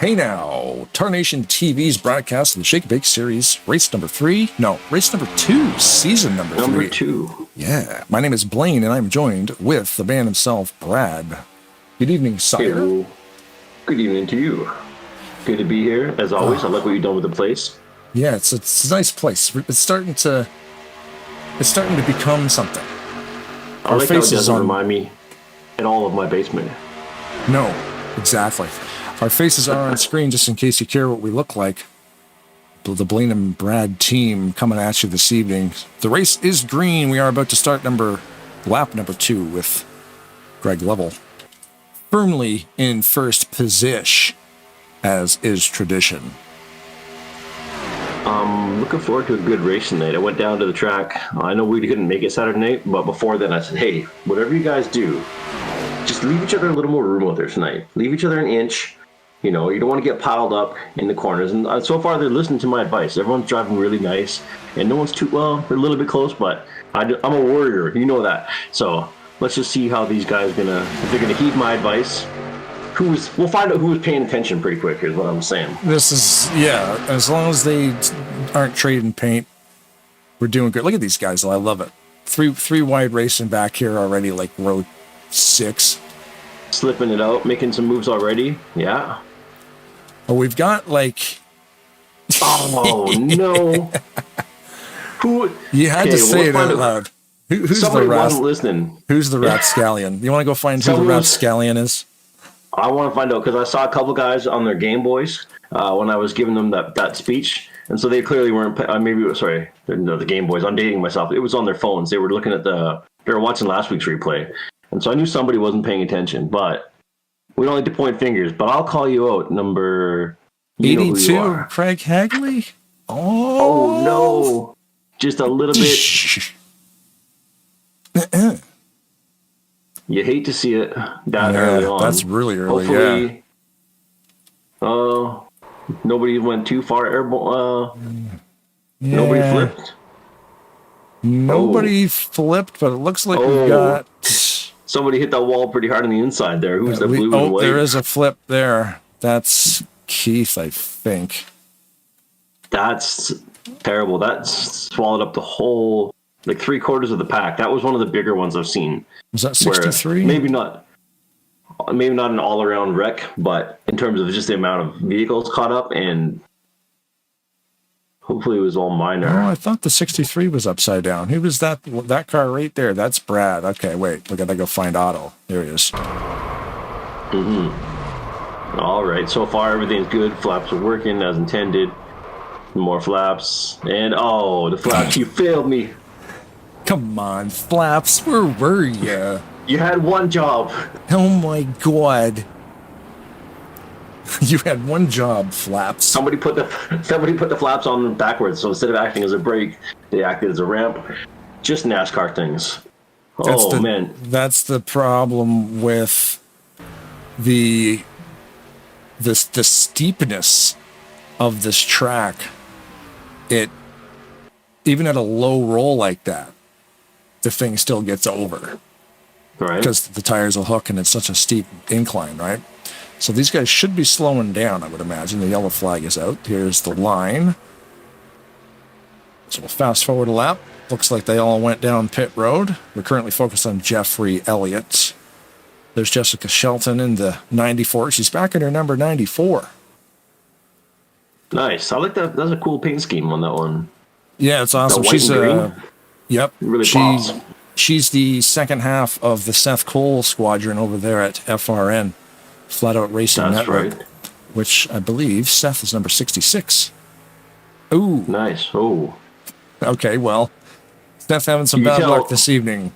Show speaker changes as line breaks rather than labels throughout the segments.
Hey now, Tarnation TV's broadcast of the Shake and Bake series, race number 2, season number 3.
Number 2.
Yeah, my name is Blaine, and I'm joined with the man himself, Brad. Good evening, sire.
Hello. Good evening to you. Good to be here, as always. I like what you've done with the place.
Yeah, it's a nice place. It's starting to become something.
I like how it doesn't remind me at all of my basement.
No, exactly. Our faces are on screen just in case you care what we look like. The Blaine and Brad team coming at you this evening. The race is green. We are about to start lap number 2 with Greg Lovell firmly in first position, as is tradition.
Looking forward to a good race tonight. I went down to the track. I know we couldn't make it Saturday night, but before then I said, hey, whatever you guys do, just leave each other a little more room out there tonight. Leave each other an inch. You know, you don't want to get piled up in the corners. And so far, they're listening to my advice. Everyone's driving really nice. And no one's too, well, they're a little bit close, but I'm a warrior. You know that. So let's just see how these guys if they're going to heed my advice. We'll find out who was paying attention pretty quick, is what I'm saying.
As long as they aren't trading paint, we're doing good. Look at these guys, though. I love it. Three wide racing back here already, like row 6.
Slipping it out, making some moves already. Yeah.
Oh, we've got like...
Oh, no.
You had to say it out loud. Who's
somebody
the rat?
Wasn't listening.
Who's the rapscallion? You want to go find who the rapscallion is?
I want to find out, because I saw a couple guys on their Game Boys when I was giving them that speech. And so they clearly weren't... the Game Boys. I'm dating myself. It was on their phones. They were looking at they were watching last week's replay. And so I knew somebody wasn't paying attention, but we don't like to point fingers. But I'll call you out, number
82, Craig Hagley.
Oh no, just a little bit. You hate to see it that early on.
That's really early.
Hopefully, nobody went too far airborne. Nobody flipped.
Nobody flipped, but it looks like we've got...
Somebody hit that wall pretty hard on the inside there. Who's the blue and white?
There is a flip there. That's Keith, I think.
That's terrible. That swallowed up the whole, like 3/4 of the pack. That was one of the bigger ones I've seen.
Was that 63?
Maybe not an all-around wreck, but in terms of just the amount of vehicles caught up, and hopefully it was all minor.
Oh, I thought the 63 was upside down. Who was that car right there? That's Brad. Okay, wait. We got to go find Otto. There he is.
Mm-hmm. All right. So far, everything's good. Flaps are working as intended. More flaps. And, the flaps. You failed me.
Come on, Flaps. Where were you?
You had one job.
Oh, my God. You had one job, Flaps.
Somebody put the flaps on backwards, so instead of acting as a brake, they acted as a ramp. Just NASCAR things. Man.
That's the problem with the steepness of this track. It, even at a low roll like that, the thing still gets over.
Right.
Because the tires will hook and it's such a steep incline, right? So these guys should be slowing down, I would imagine. The yellow flag is out. Here's the line. So we'll fast forward a lap. Looks like they all went down pit road. We're currently focused on Jeffrey Elliott. There's Jessica Shelton in the 94. She's back in her number 94.
Nice. I like that. That's a cool paint scheme on that one.
Yeah, it's awesome.
She's
yep.
Really pops.
She's the second half of the Seth Cole squadron over there at FRN. Flat Out Racing Network,
right.
Which I believe Seth is number 66. Ooh.
Nice. Oh.
Okay, well, Seth having some bad luck this evening.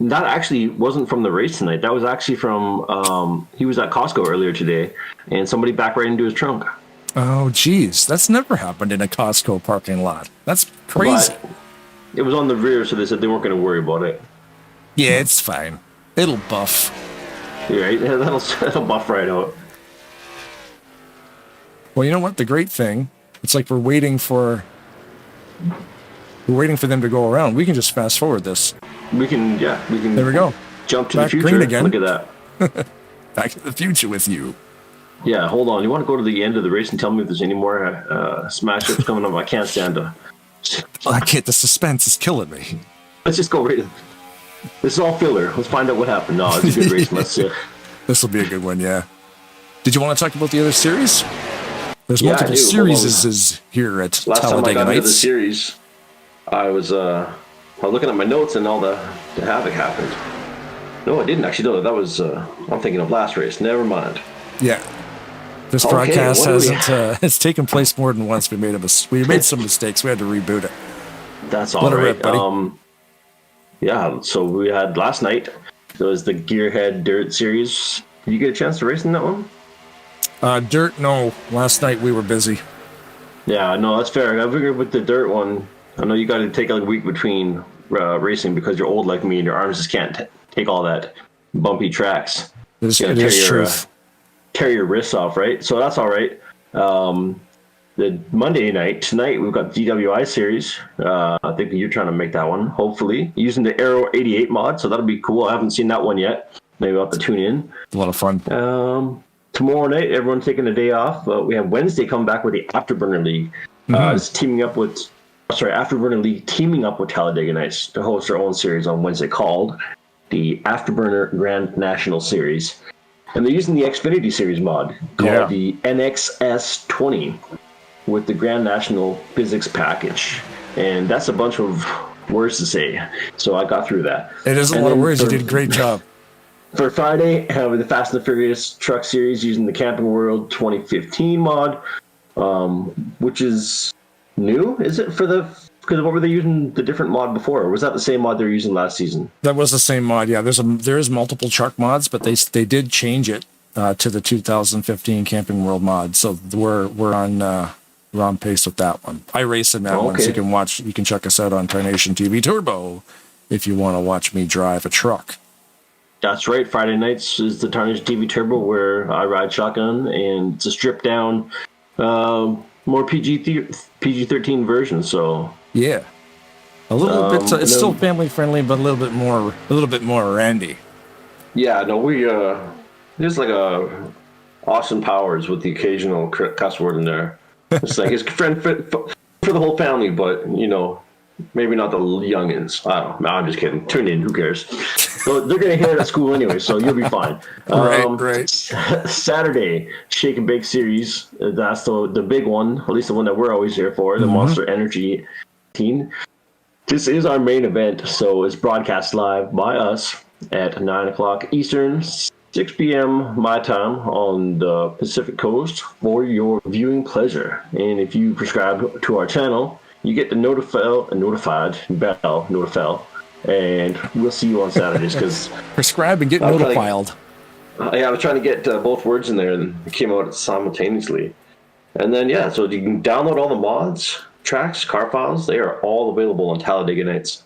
That actually wasn't from the race tonight. That was actually from, he was at Costco earlier today, and somebody backed right into his trunk.
Oh, geez. That's never happened in a Costco parking lot. That's crazy.
But it was on the rear, so they said they weren't going to worry about it.
Yeah, it's fine. It'll buff.
Right? That'll buff right out.
Well, you know what? The great thing, it's like we're waiting for them to go around. We can just fast forward this.
We can.
There we go.
Jump to
Back
the future.
green again.
Look at that.
Back to the future with you.
Yeah, hold on. You want to go to the end of the race and tell me if there's any more smash ups coming up? I can't stand to.
I can't. The suspense is killing me.
Let's just go right. This is all filler. Let's find out what happened. No, it's a good race. Let's see.
This will be a good one, yeah. Did you want to talk about the other series? There's
Yeah, I
multiple
do.
series
Hold on.
is here at
Last time I
Talladega
got into the
Nights.
series, I was looking at my notes and all the havoc happened. No, I didn't actually. No, that was I'm thinking of last race. Never mind.
Yeah. This
Okay,
broadcast
what do we-
hasn't. It's taken place more than once. We made some mistakes. We had to reboot it.
That's all
Let it
right.
rip, buddy.
Yeah. So we had last night. It was the Gearhead Dirt Series. Did you get a chance to race in that one?
Dirt, no. Last night we were busy.
Yeah, no, that's fair. I figured with the dirt one, I know you got to take a week between racing because you're old like me and your arms just can't take all that bumpy tracks.
It
You gotta
is truth.
tear your wrists off, right? So that's all right. The Monday night tonight we've got DWI series. I think you're trying to make that one, hopefully using the Aero 88 mod. So that'll be cool. I haven't seen that one yet. Maybe I'll have to tune in.
A lot of fun.
Tomorrow night, everyone's taking a day off. We have Wednesday come back with the Afterburner League. It's Afterburner League teaming up with Talladega Nights to host their own series on Wednesday called the Afterburner Grand National Series. And they're using the Xfinity Series mod called the NXS 20 with the Grand National Physics package. And that's a bunch of words to say. So I got through that.
It is a
And
lot of
then
words. You did a great job.
For Friday, with the Fast and the Furious Truck Series using the Camping World 2015 mod, which is new, is it? Because what were they using the different mod before? Or was that the same mod they were using last season?
That was the same mod. Yeah, there is multiple truck mods, but they did change it to the 2015 Camping World mod. So we're on pace with that one. I race in that one, so you can check us out on Tarnation TV Turbo if you want to watch me drive a truck.
That's right. Friday nights is the Tarnation TV Turbo where I ride shotgun, and it's a stripped down, more PG-13 version. So
Yeah, a little bit. It's still family friendly, but a little bit more randy.
yeah, no, we there's like Austin Powers with the occasional cuss word in there. It's like his friend for the whole family, but maybe not the youngins. I don't know. No, I'm just kidding. Tune in. Who cares? So they're going to hear it at school anyway, so you'll be fine.
Right.
Saturday, Shake and Bake Series. That's the big one, at least the one that we're always here for, the Monster Energy team. This is our main event, so it's broadcast live by us at 9 o'clock Eastern, 6 p.m. my time on the Pacific Coast for your viewing pleasure. And if you subscribe to our channel, you get the notified bell, and we'll see you on Saturdays. Because
Prescribe and get notified.
I was trying to get both words in there, and it came out simultaneously. And then so you can download all the mods, tracks, car files. They are all available on Talladega Nights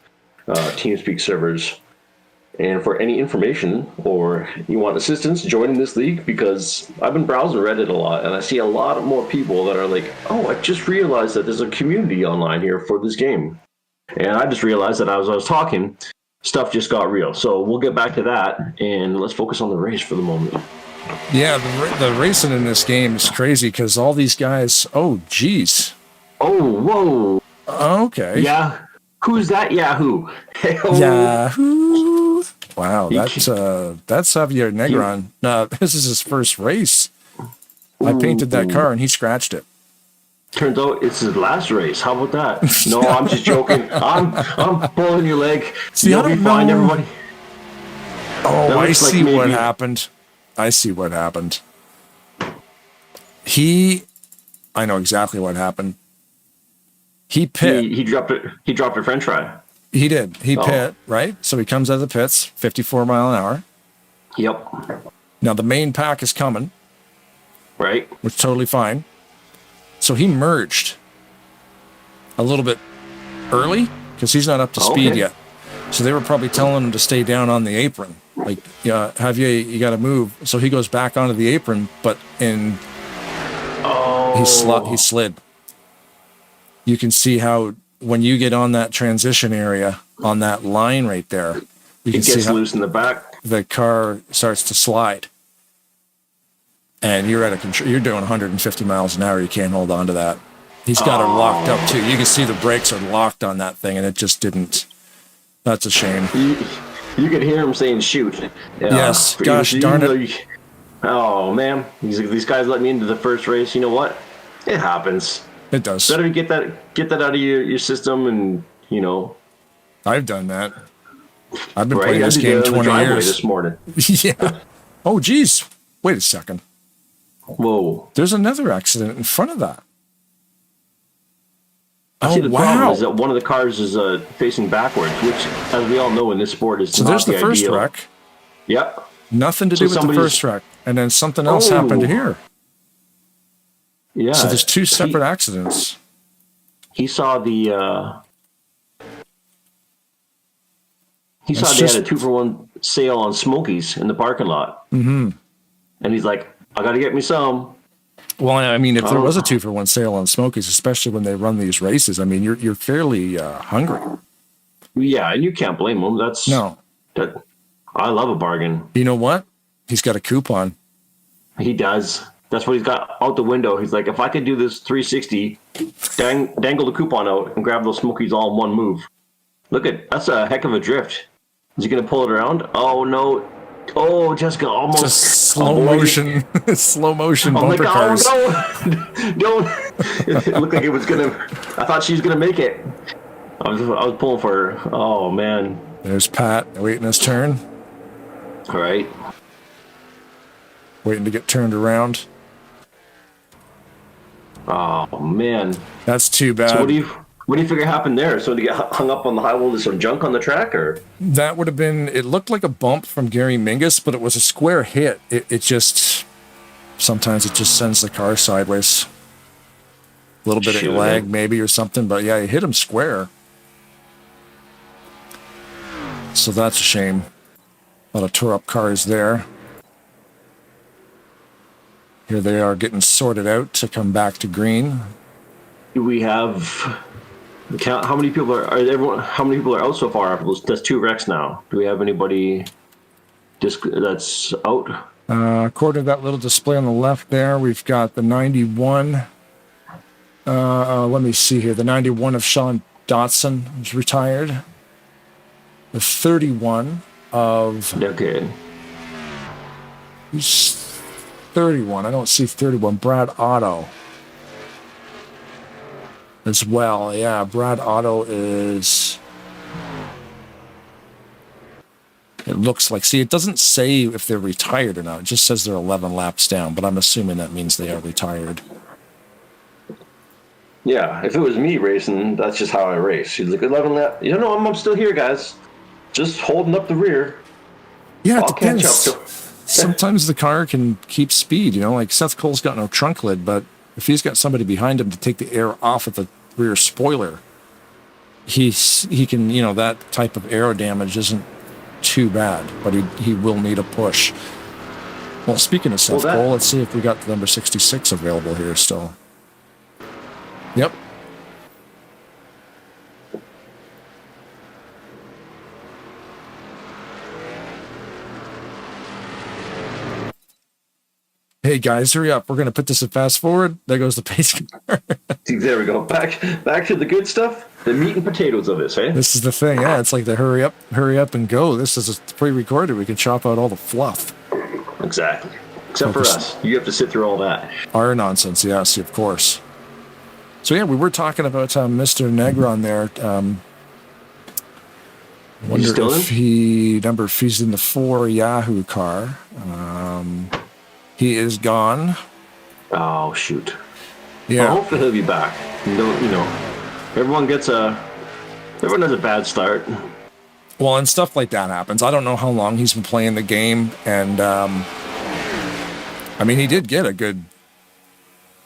TeamSpeak servers. And for any information or you want assistance joining this league, because I've been browsing Reddit a lot and I see a lot more people that are like, oh, I just realized that there's a community online here for this game. And I just realized that as I was talking, stuff just got real. So we'll get back to that, and let's focus on the race for the moment.
Yeah, the racing in this game is crazy because all these guys. Oh, geez.
Oh, whoa.
Okay.
Yeah. Who's that Yahoo?
Yahoo! Wow, that's Xavier Negron. This is his first race. I painted that car and he scratched it.
Turns out it's his last race. How about that? No, I'm just joking. I'm pulling your leg.
See,
You'll be fine, everybody.
Oh, I see what happened. I see what happened. I know exactly what happened. He pit.
He dropped it. He dropped a French fry.
He did. He pit, right? So he comes out of the pits, 54 mile an hour.
Yep.
Now the main pack is coming.
Right.
Which is totally fine. So he merged a little bit early because he's not up to speed yet. So they were probably telling him to stay down on the apron. Like, you got to move. So he goes back onto the apron, but he slid. You can see how when you get on that transition area on that line right there, you can see how
loose in the back.
The car starts to slide. and you're at a control, you're doing 150 miles an hour. You can't hold on to that. He's got her locked up too. You can see the brakes are locked on that thing, and it just didn't. That's a shame.
You could hear him saying, "Shoot!"
Yes, gosh darn it.
Oh man, these guys let me into the first race. You know what? It happens.
It does.
Better get that out of your system, and you know.
I've done that. I've been playing this game 20 years.
This morning.
Yeah. Oh, geez. Wait a second.
Whoa.
There's another accident in front of that.
See, the problem is that one of the cars is facing backwards, which, as we all know in this sport, is not
there's the first
ideal.
wreck.
Yep.
Nothing to do with the first wreck. And then something else happened here.
Yeah.
So there's two separate accidents.
He saw the... He saw they had a 2-for-1 sale on Smokies in the parking lot. Mm-hmm. And he's like, I got to get me some.
Well, I mean, if there was a 2-for-1 sale on Smokies, especially when they run these races, I mean, you're fairly hungry.
Yeah, and you can't blame them. I love a bargain.
You know what? He's got a coupon. He
does. That's what he's got out the window. He's like, if I could do this 360, dangle the coupon out and grab those Smokies all in one move. That's a heck of a drift. Is he going to pull it around? Oh, no. Oh, Jessica, almost.
Just slow motion bumper cars.
No, don't. It looked like it was going to. I thought she was going to make it. I was pulling for her. Oh, man.
There's Pat waiting his turn.
All right.
Waiting to get turned around.
Oh, man.
That's too bad.
So what do you figure happened there? So to get hung up on the high wall, there's some junk on the track, or?
That would have been, it looked like a bump from Gary Mingus, but it was a square hit. It just, sometimes it just sends the car sideways. A little bit of lag maybe or something, but yeah, he hit him square. So that's a shame. A lot of tore up cars there. Here they are getting sorted out to come back to green.
Do we have... How many people are out so far? That's 2 wrecks now. Do we have anybody that's out?
According to that little display on the left there, we've got the 91. Let me see here. The 91 of Sean Dotson is retired. The 31 of...
Okay.
Who's 31? I don't see 31. Brad Otto. As well, yeah. Brad Otto is... It looks like... See, it doesn't say if they're retired or not. It just says they're 11 laps down, but I'm assuming that means they are retired.
Yeah, if it was me racing, that's just how I race. She's like, 11 laps. You know, I'm still here, guys. Just holding up the rear.
Yeah,
it depends.
Sometimes the car can keep speed, you know, like Seth Cole's got no trunk lid, but if he's got somebody behind him to take the air off of the rear spoiler, he can, you know, that type of aero damage isn't too bad, but he will need a push. Well, speaking of Seth Cole, let's see if we got the number 66 available here still. Yep. Hey guys, hurry up. We're going to put this in fast forward. There goes the pace car.
There we go. Back to the good stuff. The meat and potatoes of this, eh?
This is the thing. Yeah, it's like the hurry up and go. This is pre-recorded. We can chop out all the fluff.
Exactly. Except for us. You have to sit through all that.
Our nonsense, yes, of course. So yeah, we were talking about Mr. Negron there. Wonder if he's in the 4 Yahoo car. He is gone.
Oh shoot!
Yeah.
Well, hopefully he'll be back. You know, everyone has a bad start.
Well, and stuff like that happens. I don't know how long he's been playing the game, and I mean, he did get a good.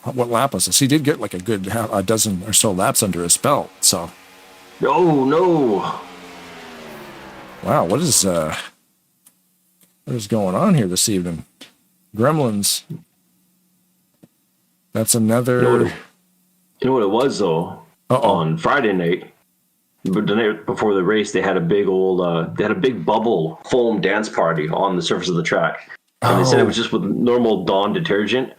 What lap was this? He did get like a dozen or so laps under his belt. So.
Oh no!
Wow, what is going on here this evening? Gremlins. That's another...
You know what it was, though? On Friday night, the night before the race, they had a big bubble foam dance party on the surface of the track. And they said it
Oh.
was just with normal Dawn detergent,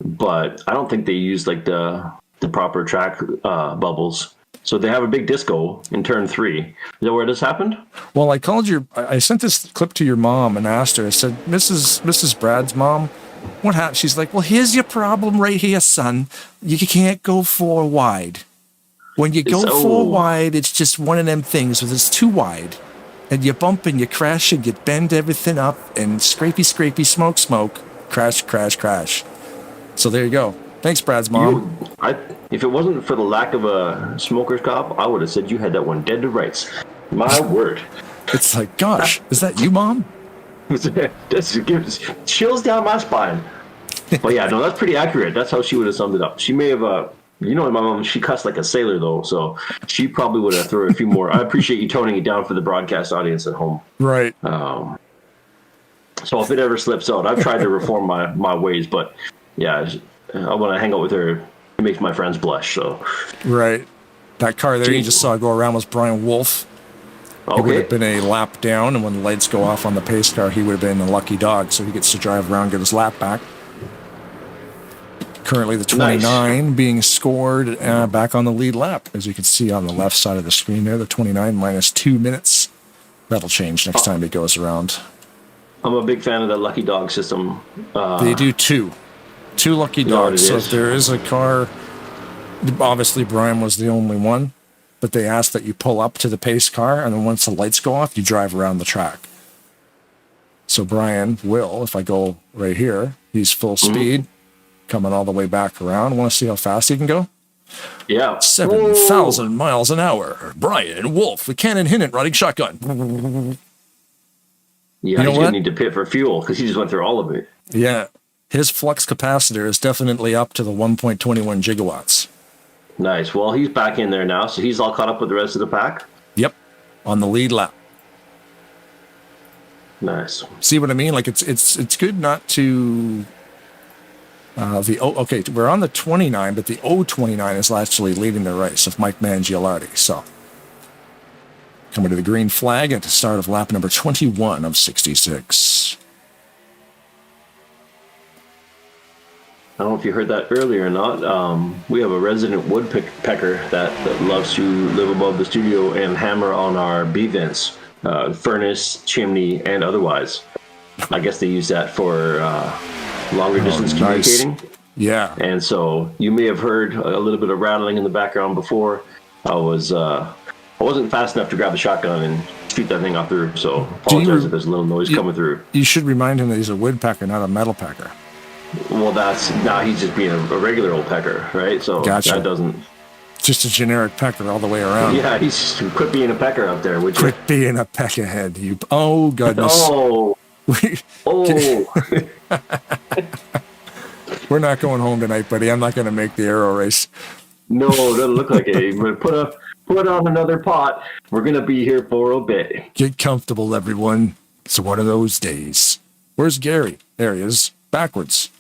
but I don't think they used like the proper track bubbles. So they have a big disco in turn 3. Is that where this happened?
Well, I sent this clip to your mom and asked her, I said, Mrs. Brad's mom, what happened? She's like, well, here's your problem right here, son. You can't go 4 wide. When you go 4 wide, it's just one of them things where it's too wide. And you bump and you crash and you bend everything up and scrapey, smoke, crash, crash, crash. So there you go. Thanks, Brad's mom.
If it wasn't for the lack of a smoker's cop, I would have said you had that one dead to rights. My word.
It's like, gosh, is that you, Mom?
This gives chills down my spine. But yeah, no, that's pretty accurate. That's how she would have summed it up. She may have, my mom, she cussed like a sailor, though, so she probably would have thrown a few more. I appreciate you toning it down for the broadcast audience at home.
Right.
So if it ever slips out, I've tried to reform my ways, but yeah, when I hang out with her, it makes my friends blush. So
right, that car there you just saw go around was Brian Wolf.
Okay.
It would have been a lap down, and when the lights go off on the pace car, he would have been a lucky dog, so he gets to drive around, get his lap back. Currently, the 29 being scored back on the lead lap, as you can see on the left side of the screen there. The 29 minus 2 minutes. That'll change next time it goes around.
I'm a big fan of that lucky dog system.
They do two lucky dogs. So if there is a car, obviously Brian was the only one, but they ask that you pull up to the pace car, and then once the lights go off, you drive around the track. So Brian will, if I go right here, he's full speed, coming all the way back around. Want to see how fast he can go?
Yeah.
7,000 miles an hour. Brian Wolf, the Cannon Hinnant riding shotgun.
Yeah, he's going to need to pit for fuel because he just went through all of it.
Yeah. His flux capacitor is definitely up to the 1.21 gigawatts.
Nice. Well, he's back in there now, so he's all caught up with the rest of the pack?
Yep. On the lead lap.
Nice.
See what I mean? Like it's good not to okay, we're on the 29, but the 029 is actually leading the race of Mike Mangialardi. So coming to the green flag at the start of lap number 21 of 66.
I don't know if you heard that earlier or not. We have a resident woodpecker that loves to live above the studio and hammer on our B vents, furnace, chimney, and otherwise. I guess they use that for longer distance communicating.
Yeah.
And so you may have heard a little bit of rattling in the background before. I wasn't fast enough to grab the shotgun and shoot that thing off the roof, so apologize if there's a little noise coming through.
You should remind him that he's a woodpecker, not a metal pecker.
Well, he's just being a regular old pecker, right? So
gotcha.
That doesn't...
Just a generic pecker all the way around.
Yeah, quit being a pecker out there, would you?
Quit being a peckerhead, you... Oh, goodness.
Oh.
We're not going home tonight, buddy. I'm not going to make the aero race.
No, it doesn't look like it. But put on another pot. We're going to be here for a bit.
Get comfortable, everyone. It's one of those days. Where's Gary? There he is. Backwards.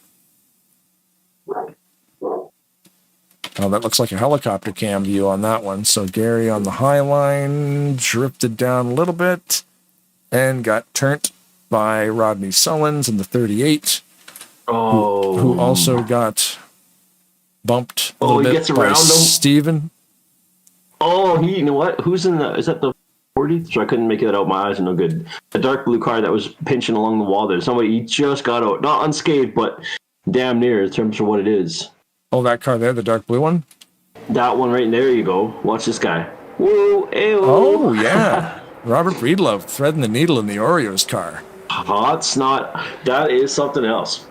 Oh, that looks like a helicopter cam view on that one. So Gary on the high line drifted down a little bit and got turned by Rodney Sullins in the 38.
Oh.
Who also got bumped a little bit by Steven.
Oh, you know what? Is that the 40? So I couldn't make it out. My eyes are no good. A dark blue car that was pinching along the wall there. Somebody just got out. Not unscathed, but damn near in terms of what it is.
Oh, that car there, the dark blue one?
That one right there you go. Watch this guy. Whoa, ayo.
Oh, yeah. Robert Breedlove threading the needle in the Oreos car.
Hot snot. That is something else.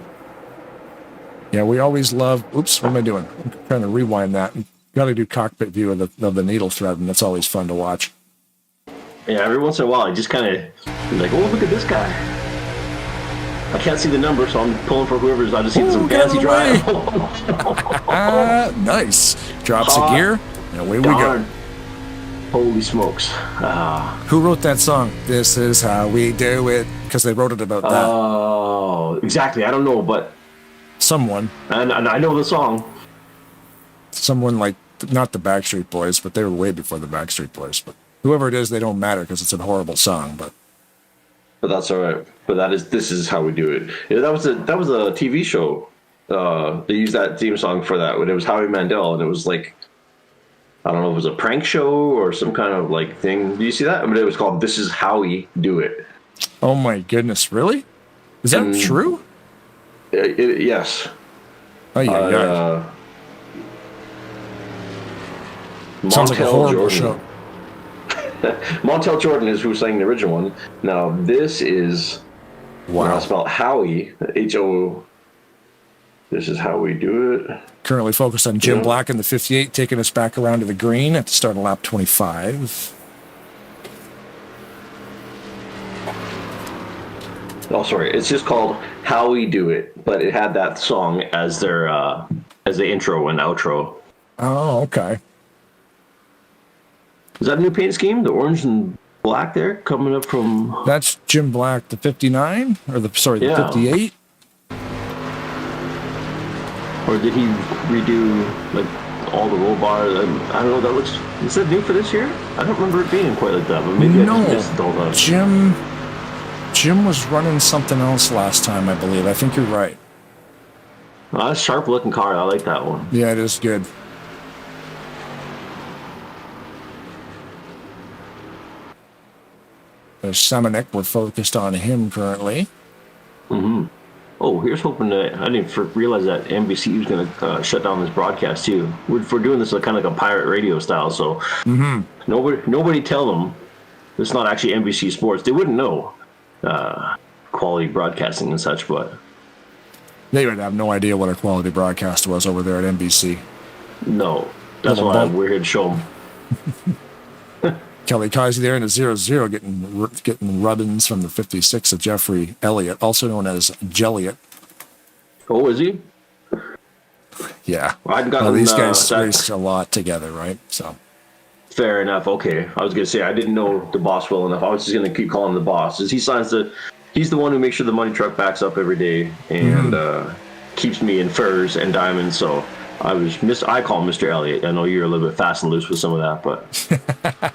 Yeah, we always love... Oops, what am I doing? I'm trying to rewind that. Got to do cockpit view of the needle thread, and that's always fun to watch.
Yeah, every once in a while, I just kind of like, oh, look at this guy. I can't see the number, so I'm pulling for whoever's. I just see some fancy drive.
Nice. Drops a gear, and away we go.
Holy smokes.
Who wrote that song? This is how we do it. Because they wrote it about that.
Oh, exactly. I don't know, but...
Someone.
And I know the song.
Someone like, not the Backstreet Boys, but they were way before the Backstreet Boys. But whoever it is, they don't matter because it's a horrible song. But
But that's all right. But this is how we do it. Yeah, that was a TV show. They used that theme song for that when it was Howie Mandel, and it was like, I don't know if it was a prank show or some kind of like thing. Do you see that? I mean, it was called "This Is How We Do It."
Oh my goodness, really? Is that true?
Yes.
Oh yeah. Sounds like a
Montel
horrible
Jordan.
show.
Montel Jordan is who sang the original one. Now this is
Wow.
spelled Howie, H-O. This is how we do it.
Currently focused on Jim Black in the 58, taking us back around to the green at the start of lap 25.
Oh, sorry. It's just called How We Do It, but it had that song as their as the intro and outro.
Oh, okay.
Is that a new paint scheme? The orange and black there coming up from...
That's Jim Black, the 59? Or the 58?
Or did he redo like all the roll bars? I don't know. That looks... Is that new for this year? I don't remember it being quite like that, but maybe I just missed all that.
Jim was running something else last time, I believe. I think you're right.
Oh, that's a sharp looking car. I like that one.
Yeah, it is good. There's Semenuk. We're focused on him currently.
Mm-hmm. Oh, here's hoping that I didn't realize that NBC was going to shut down this broadcast too. We're doing this kind of like a pirate radio style, so nobody tell them it's not actually NBC Sports. They wouldn't know quality broadcasting and such, but
they would have no idea what a quality broadcast was over there at NBC.
No, that's why we're here to show them.
Kelly Kaiser there in a 0-0, getting rub-ins from the 56 of Jeffrey Elliott, also known as Jelliot.
Oh, is he?
Yeah.
Well, I've gotten,
these guys raced a lot together, right? So.
Fair enough. Okay. I was going to say, I didn't know the boss well enough. I was just going to keep calling him the boss. He's the one who makes sure the money truck backs up every day and keeps me in furs and diamonds. So I call him Mr. Elliott. I know you're a little bit fast and loose with some of that, but...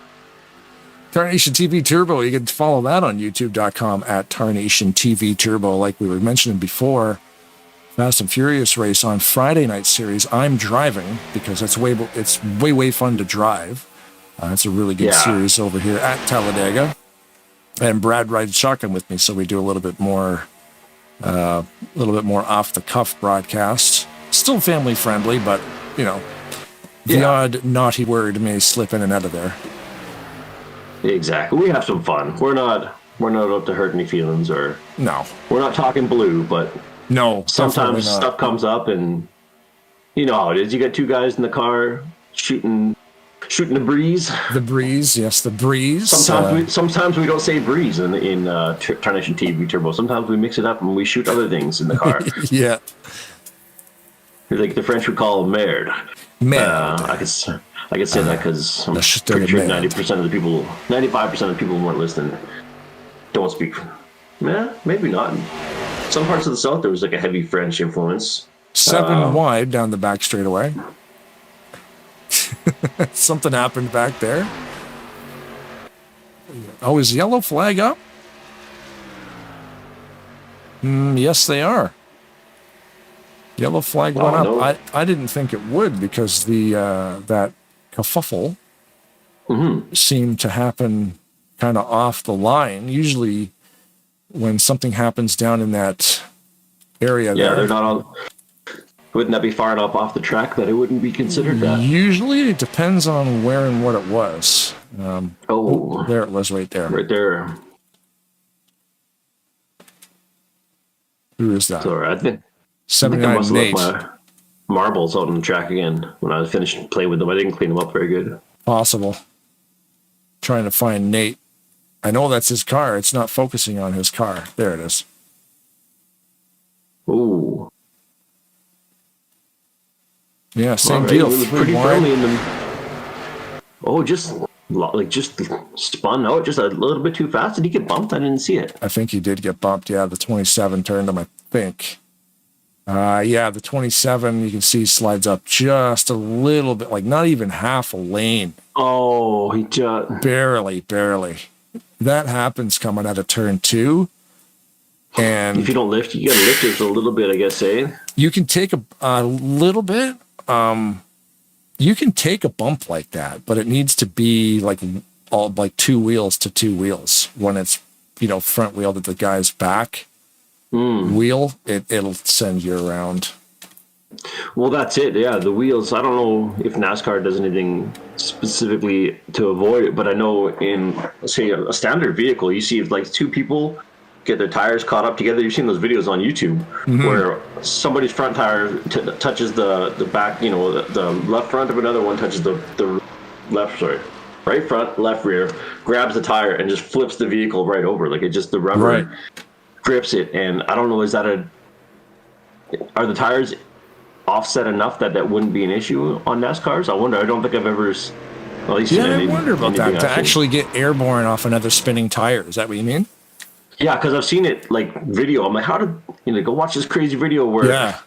Tarnation TV Turbo, you can follow that on youtube.com at Tarnation TV Turbo. Like we were mentioning before, Fast and Furious race on Friday night series. I'm driving because it's way fun to drive. It's a really good series over here at Talladega. And Brad rides shotgun with me, so we do a little bit more off the cuff broadcast. Still family friendly, but the odd naughty word may slip in and out of there.
Exactly. We have some fun. We're not up to hurt any feelings or...
No.
We're not talking blue, but...
No,
sometimes stuff comes up and... You know how it is. You got two guys in the car shooting the breeze.
The breeze, yes, the breeze.
Sometimes we don't say breeze in Tarnation TV Turbo. Sometimes we mix it up and we shoot other things in the car.
Yeah.
Like the French would call merde.
Merde.
I could say that because I'm pretty sure 90% of the people, 95% of the people who weren't listening don't speak. Maybe not. Some parts of the South, there was like a heavy French influence.
7 wide down the back straightaway. Something happened back there. Oh, is yellow flag up? Yes, they are. Yellow flag went up. No. I didn't think it would because that kerfuffle seemed to happen kind of off the line. Usually when something happens down in that area
they're not on... Wouldn't that be far enough off the track that it wouldn't be considered that?
Usually it depends on where and what it was. There it was right there.
Right there.
Who is that?
Sorry, I think
79
I must have left my marbles out on the track again when I was finished playing with them. I didn't clean them up very good.
Possible. Trying to find Nate. I know that's his car. It's not focusing on his car. There it is.
Ooh.
Yeah, same deal.
It was pretty firmly in them. Oh, just spun out just a little bit too fast. Did he get bumped? I didn't see it.
I think he did get bumped. Yeah, the 27 turned him, I think. The 27, you can see slides up just a little bit, like not even half a lane.
Oh, he just...
Barely. that happens coming out of turn 2. And
if you don't lift, you got to lift it a little bit, I guess, eh?
you can take a little bit. You can take a bump like that, but it needs to be like 2 wheels to 2 wheels. When it's, front wheel to the guy's back wheel, it'll send you around.
Well, that's it. Yeah, the wheels. I don't know if NASCAR does anything specifically to avoid it, but I know in, say, a standard vehicle, you see if like 2 people get their tires caught up together. You've seen those videos on YouTube where somebody's front tire touches the back, the left front of another one touches the right front, left rear, grabs the tire and just flips the vehicle right over. Like the rubber grips it. And I don't know, are the tires offset enough that wouldn't be an issue on NASCARs? I wonder. I don't think I've ever, at least
I wonder about that, to actually get airborne off another spinning tire. Is that what you mean?
Yeah, because I've seen it like video. I'm like, how did go watch this crazy video where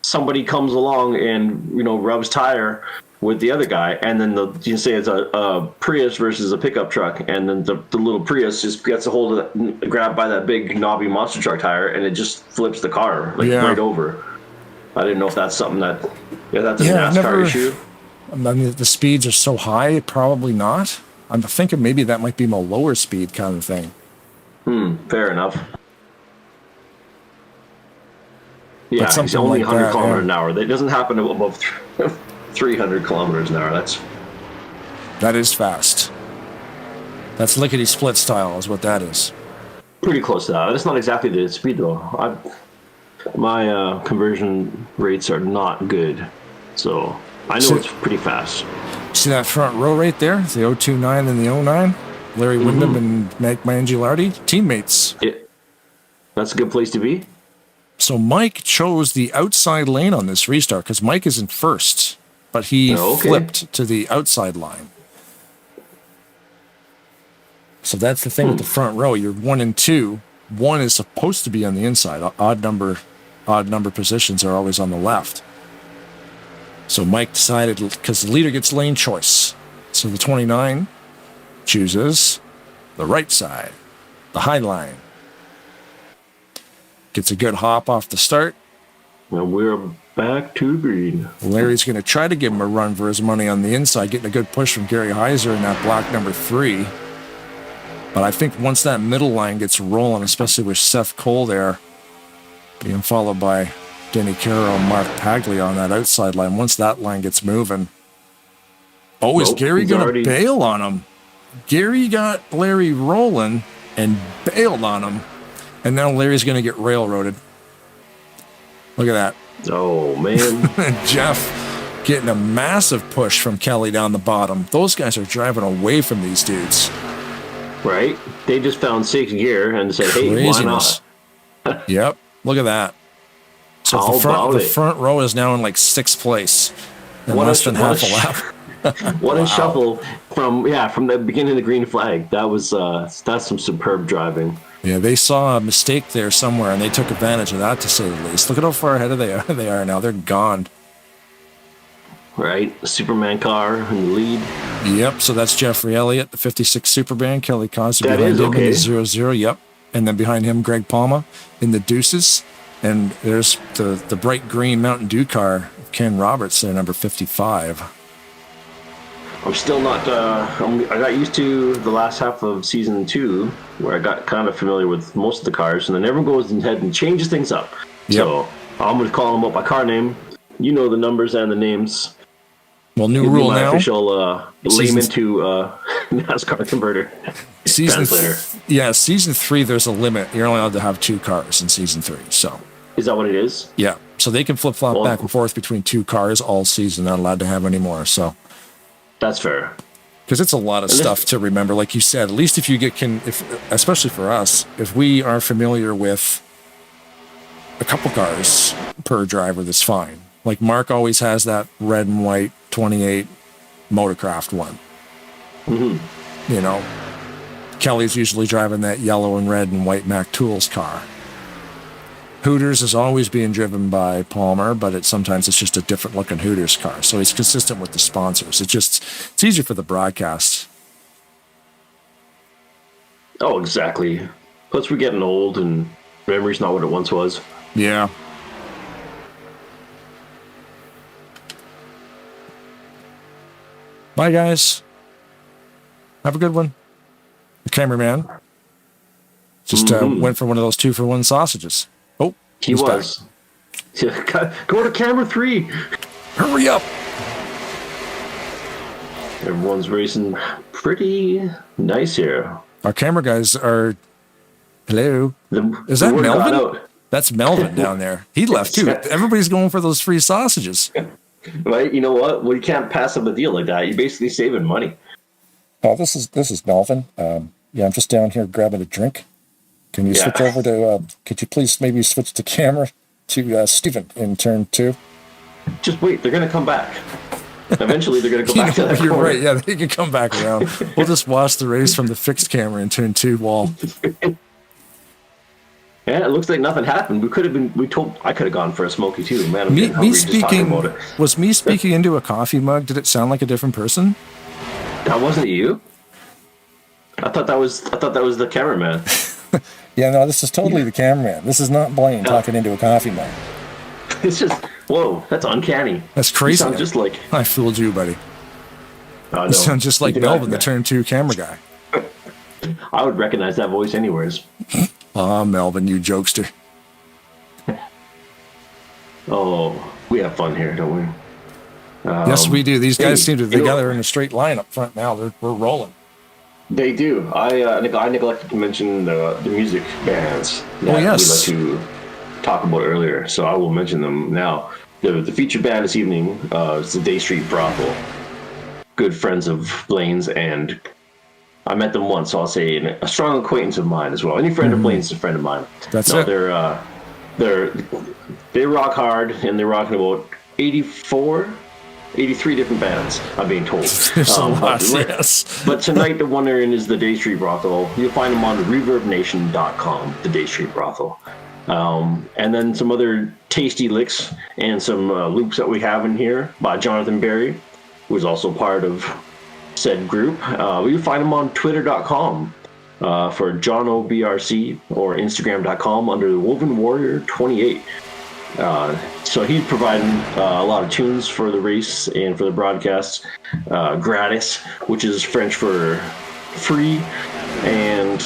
somebody comes along and rubs tire with the other guy, and then you say it's a Prius versus a pickup truck, and then the little Prius just gets a hold of grabbed by that big knobby monster truck tire, and it just flips the car right over. I didn't know if that's something that's a NASCAR issue.
I mean, the speeds are so high, probably not. I'm thinking maybe that might be a lower speed kind of thing.
Fair enough. Yeah, it's only 100 kilometers an hour. That doesn't happen above 300 kilometers an hour.
That is fast. That's lickety split style, is what that is.
Pretty close to that. That's not exactly the speed though. My conversion rates are not good, so I know it's pretty fast.
See that front row right there? The 029 and the 09? Larry Windham and Mike Mangialardi, teammates.
Yeah. That's a good place to be.
So Mike chose the outside lane on this restart because Mike is in first, but he flipped to the outside line. So that's the thing with the front row. You're 1 and 2. 1 is supposed to be on the inside. Odd number positions are always on the left. So Mike decided, because the leader gets lane choice. So the 29 chooses the right side, the high line. Gets a good hop off the start.
And we're back to green.
Larry's going to try to give him a run for his money on the inside, getting a good push from Gary Heiser in that black number 3. But I think once that middle line gets rolling, especially with Seth Cole there, being followed by Denny Carroll and Mark Paglia on that outside line, once that line gets moving. Oh, is Gary going to bail on him? Gary got Larry rolling and bailed on him. And now Larry's going to get railroaded. Look at that.
Oh, man.
Jeff getting a massive push from Kelly down the bottom. Those guys are driving away from these dudes.
Right? They just found 6th gear and said, hey, why not?
Yep. Look at that. So the front row is now in like 6th place in less than half a lap.
What a shuffle from the beginning of the green flag. That's some superb driving.
Yeah, they saw a mistake there somewhere, and they took advantage of that, to say the least. Look at how far ahead they are now. They're gone.
Right, Superman car in the lead.
Yep, so that's Jeffrey Elliott, the 56 Superman. Kelly Cosby behind him in the 0-0. Yep, and then behind him, Greg Palma in the deuces. And there's the bright green Mountain Dew car, Ken Roberts, there, number 55.
I'm still not. I got used to the last half of season 2, where I got kind of familiar with most of the cars, and then everyone goes ahead and changes things up. Yep. So I'm going to call them up by car name. You know the numbers and the names.
Well, new rule now.
Official layman to NASCAR converter.
Season 3. There's a limit. You're only allowed to have 2 cars in season 3. So.
Is that what it is?
Yeah. So they can flip flop back and forth between 2 cars all season. Not allowed to have any more. So.
That's fair.
Because it's a lot of stuff to remember. Like you said, at least if you especially for us, if we are familiar with a couple cars per driver, that's fine. Like Mark always has that red and white 28 Motorcraft one. Mm-hmm. You know, Kelly's usually driving that yellow and red and white Mac Tools car. Hooters is always being driven by Palmer, but sometimes it's just a different looking Hooters car. So he's consistent with the sponsors. It's easier for the broadcast.
Oh, exactly. Plus, we're getting old, and memory's not what it once was.
Yeah. Bye, guys. Have a good one. The cameraman just went for one of those 2-for-1 sausages. Oh,
he was. Go to camera 3.
Hurry up.
Everyone's racing pretty nice here.
Our camera guys are... Hello. Is
the
that
word got
Melvin?
out.
That's Melvin down there. He left too. Everybody's going for those free sausages.
Right? You know what? Well, you can't pass up a deal like that. You're basically saving money.
Oh, this is Melvin. Yeah, I'm just down here grabbing a drink. Can you switch over to? Could you please maybe switch the camera to Stephen in turn 2?
Just wait. They're gonna come back. Eventually, they're gonna go back to that
You're
corner.
right. Yeah, they can come back around. We'll just watch the race from the fixed camera in turn 2 wall.
Yeah, it looks like nothing happened. I could have gone for a smoky too. Man, I'm getting hungry just talking about it.
Was me speaking into a coffee mug? Did it sound like a different person?
That wasn't you. I thought that was the cameraman.
Yeah, no, this is totally the cameraman. This is not Blaine talking into a coffee mug.
It's just, whoa, that's uncanny.
That's crazy.
You sound just like...
I fooled you, buddy.
No.
You sound just like Melvin, the turn 2 camera guy.
I would recognize that voice anywheres.
Melvin, you jokester.
Oh, we have fun here, don't we?
Yes, we do. These guys seem to be together in a straight line up front now. We're rolling.
They do. I neglected to mention the music bands that we like to talk about earlier, so I will mention them now. The featured band this evening is the Day Street Brothel. Good friends of Blaine's, and I met them once, so I'll say a strong acquaintance of mine as well. Any friend of Blaine's is a friend of mine.
That's it.
They rock hard, and they're rocking about 83 different bands, I'm being told.
There's a lot, yes.
But tonight, the one they're in is the Day Street Brothel. You'll find them on ReverbNation.com, the Day Street Brothel. And then some other tasty licks and some loops that we have in here by Jonathan Berry, who is also part of said group. You find them on Twitter.com for John OBRC or Instagram.com under the Woven Warrior 28. So he's providing a lot of tunes for the race and for the broadcast, gratis, which is French for free. And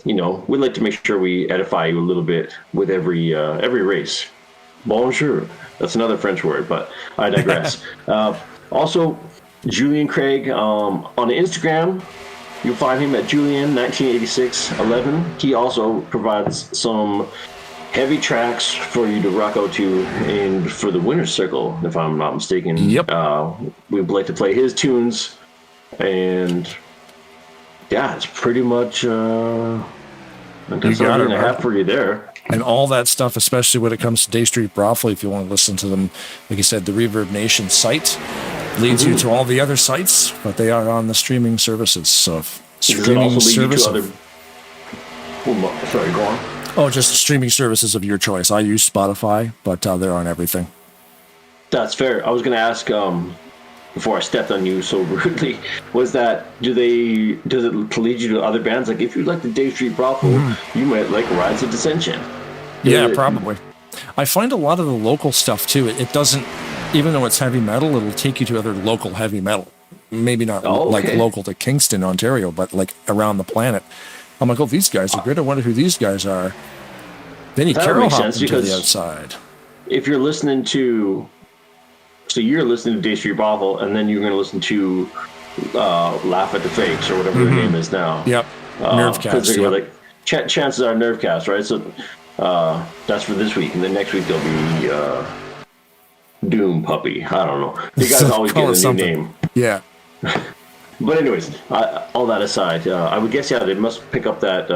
we'd like to make sure we edify you a little bit with every race. Bonjour. That's another French word, but I digress. Also, Julian Craig on Instagram. You'll find him at Julian198611. He also provides some heavy tracks for you to rock out to and for the winner's circle, if I'm not mistaken.
Yep.
We'd like to play his tunes, and yeah, it's pretty much I guess
you got it,
I have for you there.
And all that stuff, especially when it comes to Day Street Brothel, if you want to listen to them, like you said, the Reverb Nation site leads you to all the other sites, but they are on the streaming services. So streaming service.
Sorry, go on.
Oh, just streaming services of your choice. I use Spotify, but they're on everything.
That's fair. I was going to ask before I stepped on you so rudely, was that does it lead you to other bands? Like if you like the Day Street Brothel, you might like Rise of Dissension.
Yeah, probably. I find a lot of the local stuff too. It doesn't, even though it's heavy metal, it'll take you to other local heavy metal. Maybe not like local to Kingston, Ontario, but like around the planet. I'm like, oh, these guys are good. I wonder who these guys are. Then you carol hop into the outside.
If you're listening to, so you're listening to Day Street Brothel, and then you're going to listen to Laugh at the Fakes or whatever their name is now.
Yep. Nervecast.
Yep. Like, chances are Nervecast, right? So that's for this week, and then next week there'll be Doom Puppy. I don't know. You guys always get a new name.
Yeah.
But anyways, all that aside, I would guess, they must pick up that,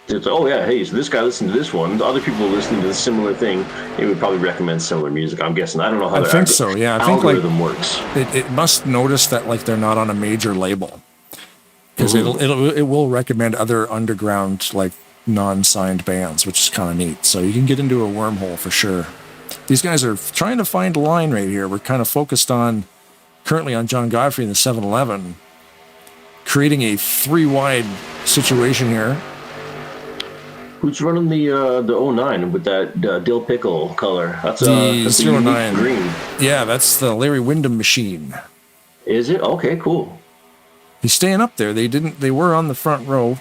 so this guy listened to this one. The other people listening to the similar thing, it would probably recommend similar music, I'm guessing. I don't know how
I think so, yeah. I think
algorithm works.
It must notice that like they're not on a major label. Because it will recommend other underground, like non-signed bands, which is kind of neat. So you can get into a wormhole for sure. These guys are trying to find a line right here. We're kind of focused currently on John Godfrey in the 7-Eleven creating a 3-wide situation here.
Who's running the 09 with that dill pickle color? That's
The
that's a
09
green.
Yeah, that's the Larry Wyndham machine.
Is it? Okay, cool.
He's staying up there. They were on the front row,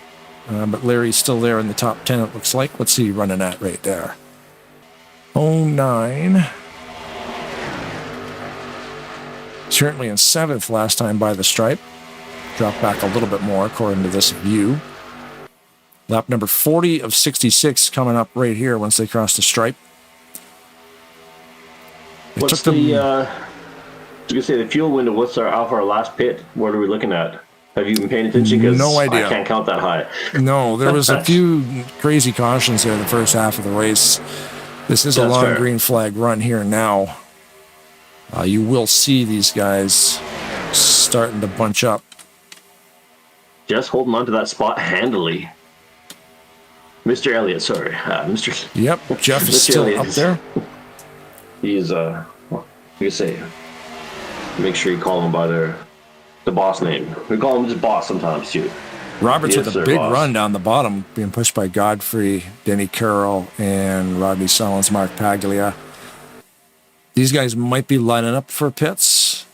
but Larry's still there in the top 10, it looks like. What's he running at right there? 09. Certainly in 7th last time by the stripe. Dropped back a little bit more according to this view. Lap number 40 of 66 coming up right here once they cross the stripe.
What's the, I was going to say the fuel window, what's our last pit? What are we looking at? Have you been paying attention? Because
no idea.
I can't count that high.
No, there was a few crazy cautions there the first half of the race. This is a long green flag run here now. You will see these guys starting to bunch up.
Just holding on to that spot handily. Mr. Elliott, sorry. Mr.
Yep, Jeff is still Elliott up there.
He's, what do you say? Make sure you call him by the boss name. We call him just boss sometimes, too.
Roberts with a big run down the bottom, being pushed by Godfrey, Denny Carroll, and Rodney Solins, Mark Paglia. These guys might be lining up for pits.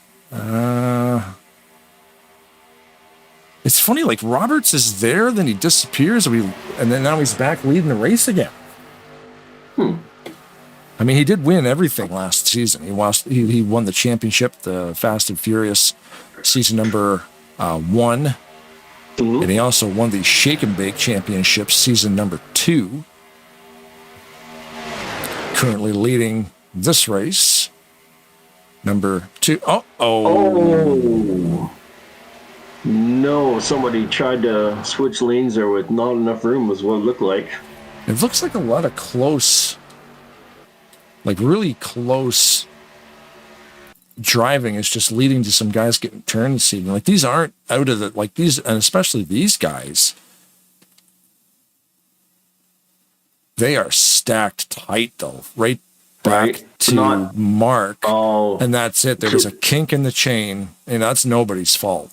It's funny, like Roberts is there, then he disappears, and then now he's back leading the race again. I mean, he did win everything last season. He won the championship, the Fast and Furious season number 1. And he also won the Shake and Bake Championship season number 2. Currently leading this race, number 2.
Oh! No, somebody tried to switch lanes there with not enough room was what it looked like.
It looks like a lot of close, like really close driving is just leading to some guys getting turned this evening. Like these aren't out of the, like these, and especially these guys, they are stacked tight though, right back to Mark.
Oh,
and that's it. There was a kink in the chain, and that's nobody's fault.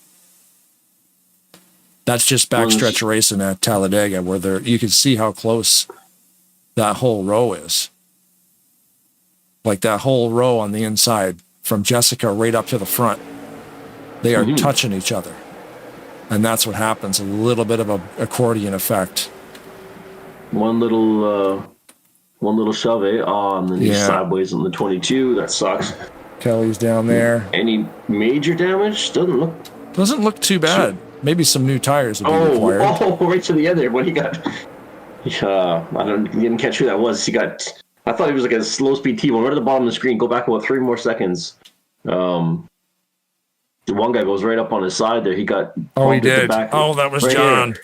That's just backstretch racing at Talladega, where you can see how close that whole row is. Like that whole row on the inside, from Jessica right up to the front, they are touching each other, and that's what happens. A little bit of a accordion effect.
One little shove, and then he's sideways on the 22. That sucks.
Kelly's down there.
Any major damage?
Doesn't look too bad. Maybe some new tires would be required.
Oh, right to the end there. When he got, didn't catch who that was. I thought he was like a slow speed T1 right at the bottom of the screen. Go back about 3 more seconds. The one guy goes right up on his side there. He got.
Oh, he did. That was right John.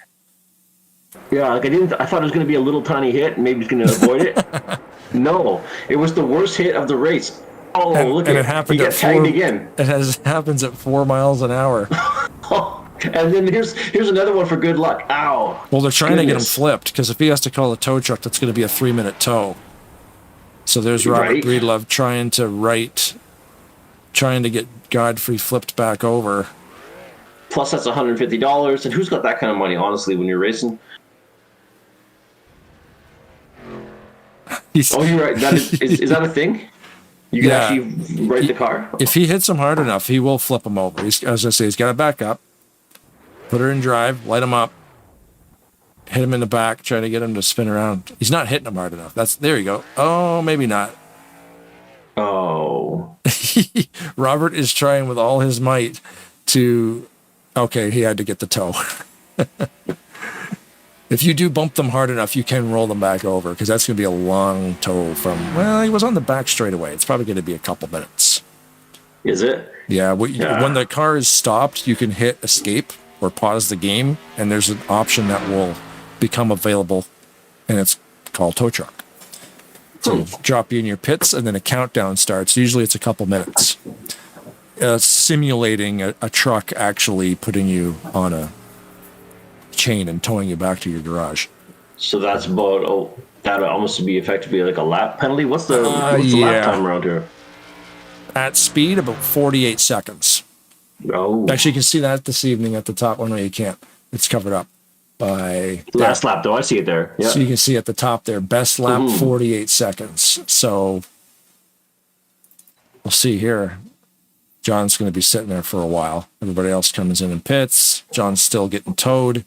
Here. Yeah, I thought it was going to be a little tiny hit. Maybe he's going to avoid it. No, it was the worst hit of the race. Oh, look at it!
Happened. He got
tagged again.
It happens at 4 miles an hour.
And then here's another one for good luck. Ow.
Well, they're trying to get him flipped, because if he has to call a tow truck, that's going to be a 3-minute tow. So there's Robert Breedlove trying to get Godfrey flipped back over.
Plus, that's $150. And who's got that kind of money, honestly, when you're racing? You're right. That is that a thing? You can actually ride the car?
If he hits him hard enough, he will flip him over. As I say, he's got to back up, put her in drive, light him up, hit him in the back, trying to get him to spin around. He's not hitting him hard enough. There you go. Oh, maybe not.
Oh.
Robert is trying with all his might to... Okay, he had to get the tow. If you do bump them hard enough, you can roll them back over, because that's going to be a long tow from... Well, he was on the back straightaway. It's probably going to be a couple minutes.
Is it?
Yeah. When the car is stopped, you can hit escape or pause the game, and there's an option that will become available, and it's called tow truck. So drop you in your pits, and then a countdown starts. Usually it's a couple minutes. Simulating a truck actually putting you on a chain and towing you back to your garage.
So that's about that almost be effectively like a lap penalty. What's the lap time around here?
At speed, about 48 seconds.
Oh,
Actually, you can see that this evening at the top. Oh, no, you can't. It's covered up by...
last lap, though. I see it there. Yeah.
So you can see at the top there, best lap, 48 seconds. So we'll see here. John's going to be sitting there for a while. Everybody else comes in and pits. John's still getting towed.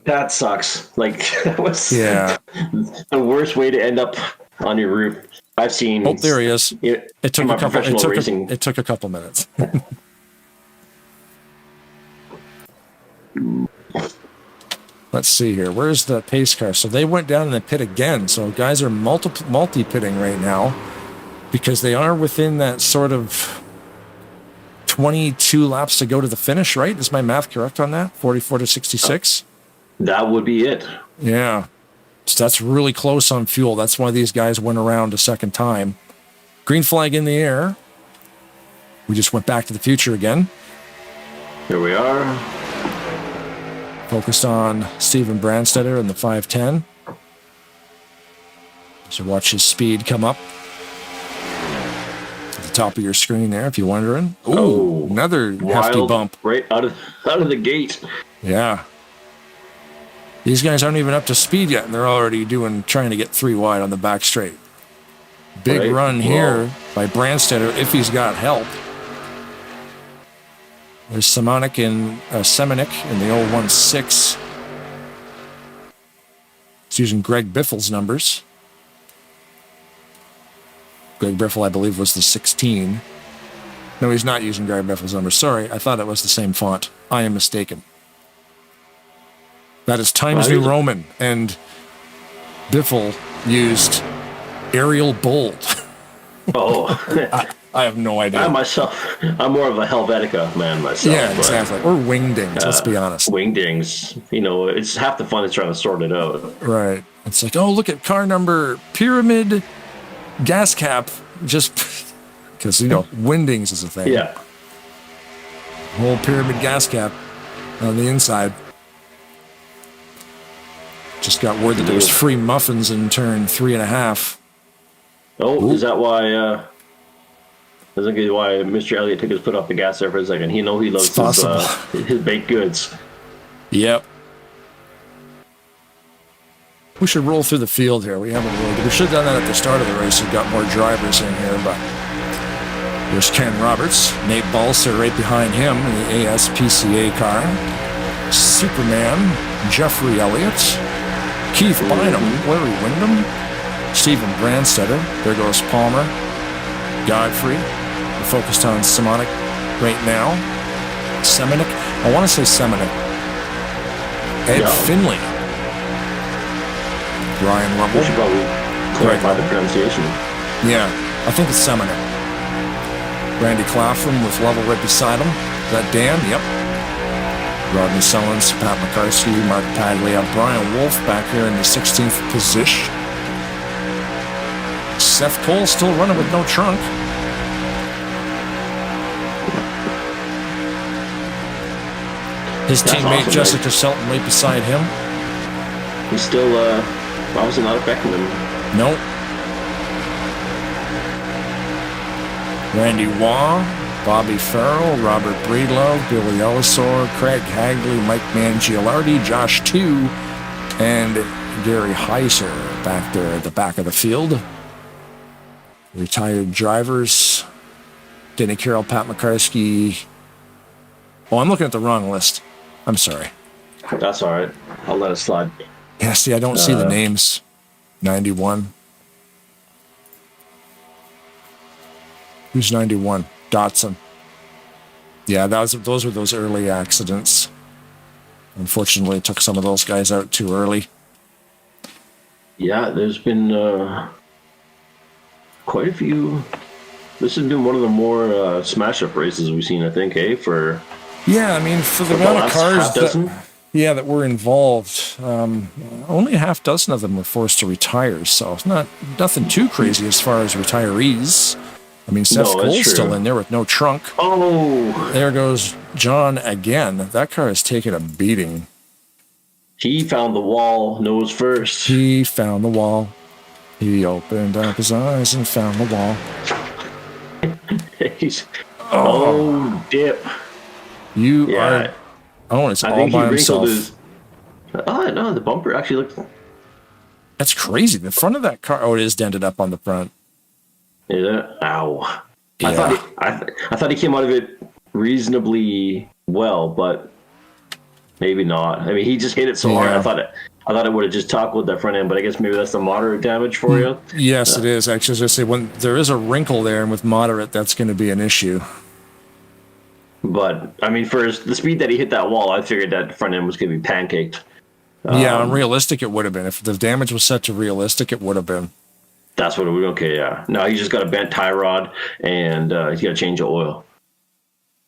That sucks. Like, that was
Yeah.
the worst way to end up on your roof I've seen.
Oh, there he is. It took a couple. It took a couple minutes. Let's see here. Where's the pace car? So they went down in the pit again. So guys are multi-pitting right now because they are within that sort of 22 laps to go to the finish, right? Is my math correct on that? 44 to 66?
That would be it.
Yeah. So that's really close on fuel. That's why these guys went around a second time. Green flag in the air. We just went back to the future again.
Here we are.
Focused on Steven Brandstetter in the 510. So watch his speed come up. At the top of your screen there, if you're wondering. Ooh, another hefty bump.
Right out of the gate.
Yeah. These guys aren't even up to speed yet, and they're already trying to get 3 wide on the back straight. Big run here by Brandstetter if he's got help. There's Semenik in the 016. He's using Greg Biffle's numbers. Greg Biffle, I believe, was the 16. No, he's not using Greg Biffle's numbers. Sorry, I thought it was the same font. I am mistaken. That is Times New Roman, and Biffle used Arial Bold.
Oh.
I have no idea.
I'm more of a Helvetica man myself.
Yeah, exactly. Or Wingdings, let's be honest.
Wingdings. You know, it's half the fun is trying to sort it out.
Right. It's like, oh, look at car number, pyramid, gas cap, just because, Wingdings is a thing.
Yeah.
Whole pyramid gas cap on the inside. Just got word that there was free muffins in turn 3.5.
Oh, ooh. Is that why... I think it's why Mr. Elliott took his foot off the gas there for a second. He loves his baked goods. Yep. We should roll through the field here. We haven't really. We should have done that at the start of the race. We've got more drivers in here, but there's Ken Roberts, Nate Balser right behind him in the ASPCA car. Superman, Jeffrey Elliott, Keith Bynum, Larry Wyndham, Steven Brandstetter. There goes Palmer, Godfrey. We're focused on Semenik right now. Semenik. I want to say Semenik. Ed Finley. Ryan Lovell. We should probably clarify the pronunciation.
Yeah, I think it's Semenik. Randy Claflin with Lovell right beside him. Is that Dan? Yep. Rodney Sullins, Pat McCarthy, Mark Paglia, Brian Wolf back here in the 16th position. Seth Cole still running with no trunk. His teammate awesome, Jessica Selton right beside him.
He's still obviously not affecting him.
Nope. Randy Waugh, Bobby Farrell, Robert Breedlove, Billy Ellisor, Craig Hagley, Mike Mangialardi, Josh Tew, and Gary Heiser back there at the back of the field. Retired drivers, Denny Carroll, Pat McCarskey. Oh, I'm looking at the wrong list. I'm sorry.
That's all right. I'll let it slide.
Yeah, see, I don't see the names. 91. Who's 91? Dotson. Yeah, those were those early accidents. Unfortunately, it took some of those guys out too early.
Yeah, there's been quite a few. This has been one of the more smash-up races we've seen, I think, for...
Yeah, I mean, for the amount of cars that were involved, only a half dozen of them were forced to retire, so it's nothing too crazy as far as retirees. I mean, Seth Cole's still in there with no trunk.
Oh!
There goes John again. That car has taken a beating.
He found the wall nose first.
He found the wall. He opened up his eyes and found the wall.
Oh, dip.
You
Yeah.
are. Oh, it's
I
all
think he
by
wrinkled
himself.
his. Oh, no, the bumper actually looked.
That's crazy. The front of that car. Oh, it is dented up on the front.
Yeah. Ow. I thought
Yeah.
I thought he came out of it reasonably well, but maybe not. I mean, he just hit it so hard.
Yeah.
I thought it would have just tackled that front end, but I guess maybe that's the moderate damage for you.
Yes, it is. Actually, as I say, when there is a wrinkle there, and with moderate, that's going to be an issue.
But I mean, for the speed that he hit that wall, I figured that front end was going to be pancaked.
Yeah, on realistic, it would have been. If the damage was set to realistic, it would have been.
That's what it would. Okay, yeah. No, he just got a bent tie rod, and he's got to change the oil.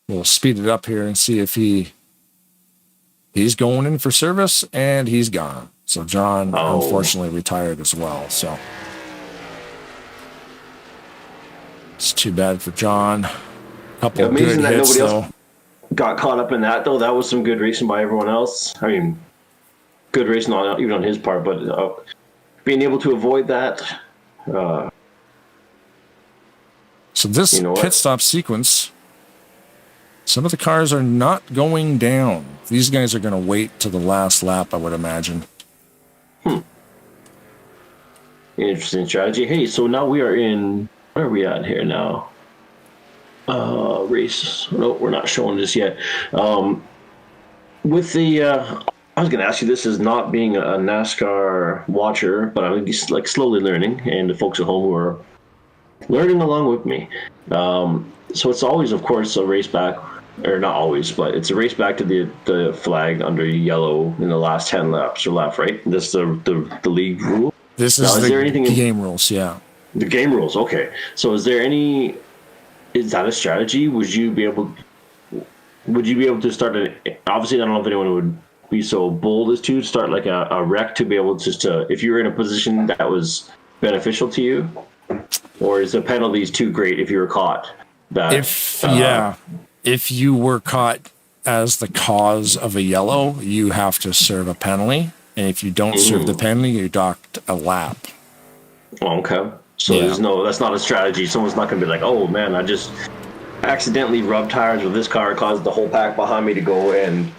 We'll speed it up here and see if he's going in for service, and he's gone. So John, unfortunately, retired as well. So it's too bad for John. Couple of good hits, though.
Got caught up in that, though. That was some good racing by everyone else. I mean, good racing even on his part, but being able to avoid that.
So this pit stop sequence, some of the cars are not going down. These guys are going to wait to the last lap, I would imagine.
Interesting strategy. Hey, so now we are in. Where are we at here now? Race. No, we're not showing this yet. With the, I was going to ask you. This is not being a NASCAR watcher, but I'm just like slowly learning, and the folks at home who are learning along with me. So it's always, of course, a race back, or not always, but it's a race back to the flag under yellow in the last 10 laps or lap, right? This is the league rule.
This is the game rules, yeah.
The game rules, okay. So is that a strategy? Would you be able to start obviously I don't know if anyone would be so bold as to start like a wreck to be able to if you were in a position that was beneficial to you? Or is the penalties too great if you were caught?
If you were caught as the cause of a yellow, you have to serve a penalty. And if you don't serve the penalty, you're docked a lap.
Okay. So that's not a strategy. Someone's not going to be like, oh man, I just accidentally rubbed tires with this car, caused the whole pack behind me to go, and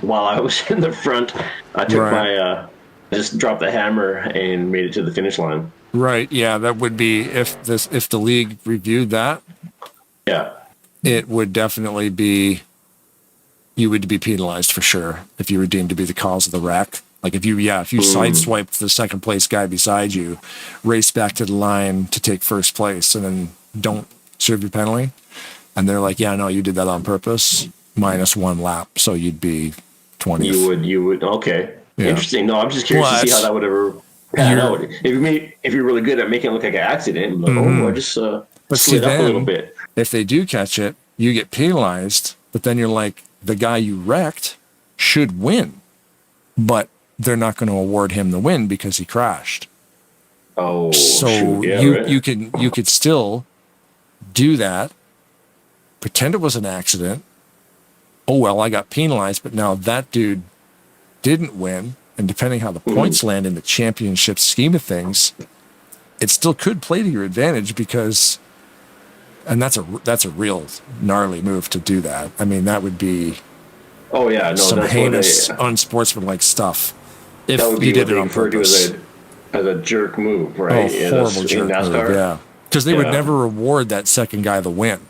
while I was in the front, I took my just dropped the hammer and made it to the finish line.
Right. Yeah, that would be if the league reviewed that.
Yeah.
It would definitely be. You would be penalized for sure if you were deemed to be the cause of the wreck. Like if you sideswiped the second place guy beside you, race back to the line to take first place, and then don't serve your penalty, and they're like, "Yeah, no, you did that on purpose." -1 lap, so you'd be 20th.
You would. Okay. Yeah. Interesting. No, I'm just curious to see how that would ever pan out. If you're really good at making it look like an accident, like, I just slid up a little bit.
If they do catch it, you get penalized. But then you're like, the guy you wrecked should win, but they're not going to award him the win because he crashed.
Oh,
so you could still do that, pretend it was an accident. Oh well, I got penalized, but now that dude didn't win, and depending how the points land in the championship scheme of things, it still could play to your advantage because. And that's a real gnarly move to do that. I mean, that would be some heinous, unsportsmanlike stuff. If
that would be
you did
what
it on purpose.
As a jerk move, right?
Oh, horrible jerk move, yeah. Because they would never reward that second guy the win.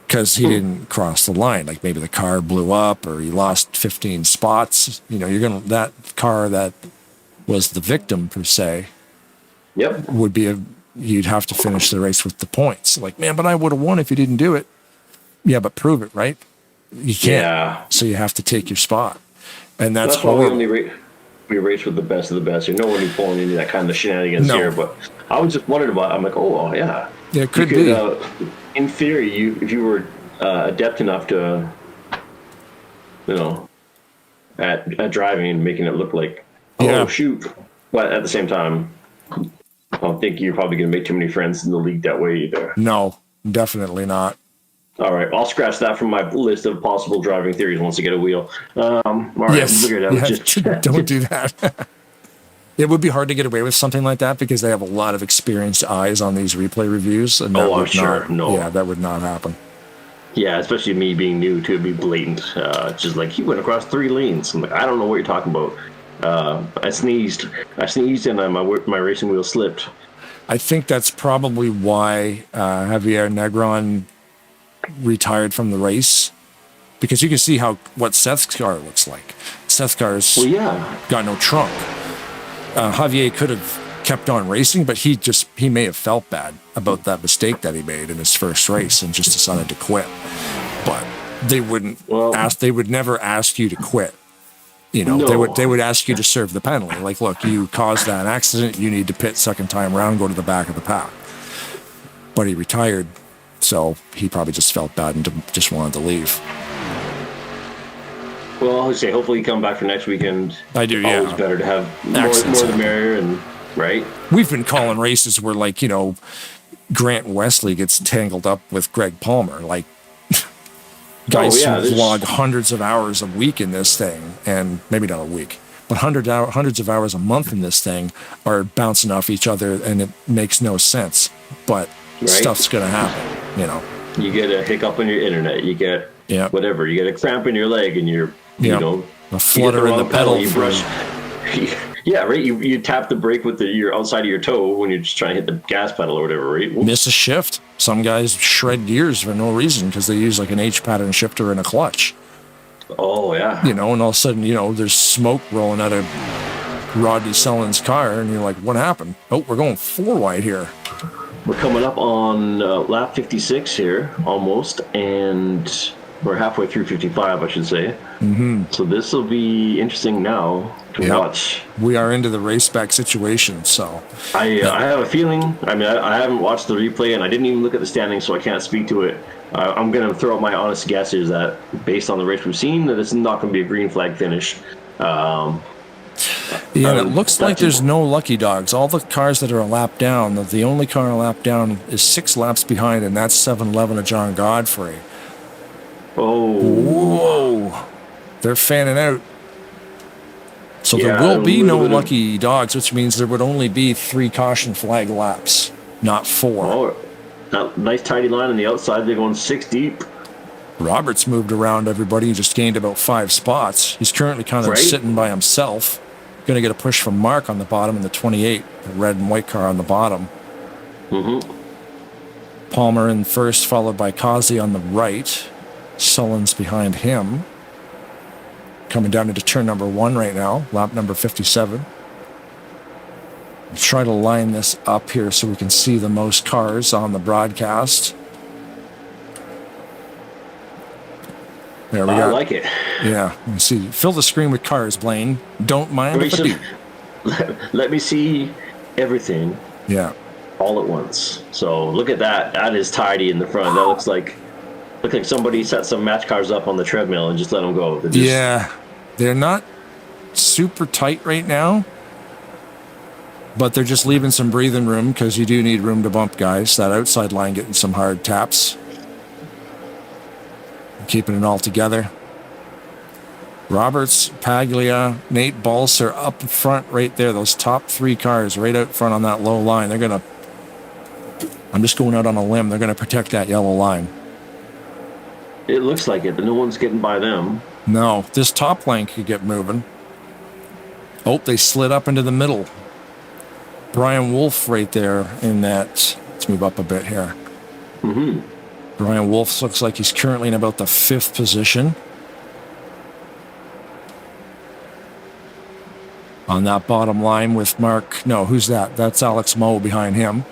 Because he didn't cross the line. Like maybe the car blew up or he lost 15 spots. You know, that car that was the victim per se.
Yep.
Would be you'd have to finish the race with the points. Like, man, but I would have won if you didn't do it. Yeah, but prove it, right? You can't. Yeah. So you have to take your spot. And that's
why we race with the best of the best. There's no one who's pulling into that kind of shenanigans here. But I was just wondering about it. I'm like, yeah.
Yeah, it could be.
In theory, if you were adept enough to, at driving and making it look like, shoot. But at the same time, I don't think you're probably going to make too many friends in the league that way either.
No, definitely not.
All right, I'll scratch that from my list of possible driving theories once I get a wheel. All right,
yes.
don't do that.
It would be hard to get away with something like that because they have a lot of experienced eyes on these replay reviews, and that would
sure.
yeah, that would not happen.
Yeah, especially me being new to it, be blatant. Just like, he went across 3 lanes. I'm like, I don't know what you're talking about. I sneezed, and my racing wheel slipped.
I think that's probably why Javier Negron retired from the race, because you can see what Seth's car looks like. Seth's car's got no trunk. Javier could have kept on racing, but he may have felt bad about that mistake that he made in his first race and just decided to quit. But they would never ask you to quit. They would ask you to serve the penalty. Like, look, you caused that accident, you need to pit second time around, go to the back of the pack. But he retired, so he probably just felt bad and just wanted to leave.
Well, I would say hopefully you come back for next weekend.
I do, yeah.
Always better to have more the merrier, and right?
We've been calling races where, like, Grant Wesley gets tangled up with Greg Palmer. Like, guys who vlog hundreds of hours a week in this thing, and maybe not a week, but hundreds of hours a month in this thing, are bouncing off each other, and it makes no sense. But stuff's going to happen,
You get a hiccup on your internet. You get whatever. You get a cramp in your leg, and you're,
a flutter in the pedal.
You brush. Yeah, right. You tap the brake with your outside of your toe when you're just trying to hit the gas pedal or whatever, right? Whoops.
Miss a shift. Some guys shred gears for no reason because they use like an H pattern shifter and a clutch.
Oh yeah.
And all of a sudden, there's smoke rolling out of Rodney Sullivan's car, and you're like, "What happened?" Oh, we're going 4 wide here.
We're coming up on lap 56 here, almost, and we're halfway through 55, I should say.
Mm-hmm.
So this will be interesting now to watch.
We are into the race back situation, so
I have a feeling. I mean, I haven't watched the replay, and I didn't even look at the standings, so I can't speak to it. I'm going to throw out my honest guess is that, based on the race we've seen, that it's not going to be a green flag finish.
It looks like there's no lucky dogs. All the cars that are a lap down, the only car a lap down is 6 laps behind, and that's 7-11 of John Godfrey.
Oh.
Whoa. They're fanning out. So there will be no lucky dogs, which means there would only be 3 caution flag laps, not 4.
Oh, nice tidy line on the outside. They're going 6 deep.
Roberts moved around everybody. He just gained about 5 spots. He's currently kind of sitting by himself. Going to get a push from Mark on the bottom in the 28, the red and white car on the bottom.
Mm-hmm.
Palmer in first, followed by Kazi on the right. Sullen's behind him. Coming down into turn number 1 right now, lap number 57. Let's try to line this up here so we can see the most cars on the broadcast. There we go.
I like it.
Yeah, you can see. Fill the screen with cars, Blaine. Don't mind if I do.
Let me see everything.
Yeah.
All at once. So look at that. That is tidy in the front. That looks like somebody set some match cars up on the treadmill and just let them go.
They're not super tight right now, but they're just leaving some breathing room because you do need room to bump guys. That outside line getting some hard taps. Keeping it all together. Roberts, Paglia, Nate Balser up front right there. Those top 3 cars right out front on that low line. I'm just going out on a limb. They're going to protect that yellow line.
It looks like it, but no one's getting by them.
No, this top line could get moving. Oh, they slid up into the middle. Brian Wolf right there in that. Let's move up a bit here.
Mm-hmm.
Brian Wolf looks like he's currently in about the 5th position. On that bottom line with Mark. No, who's that? That's Alex Moe behind him.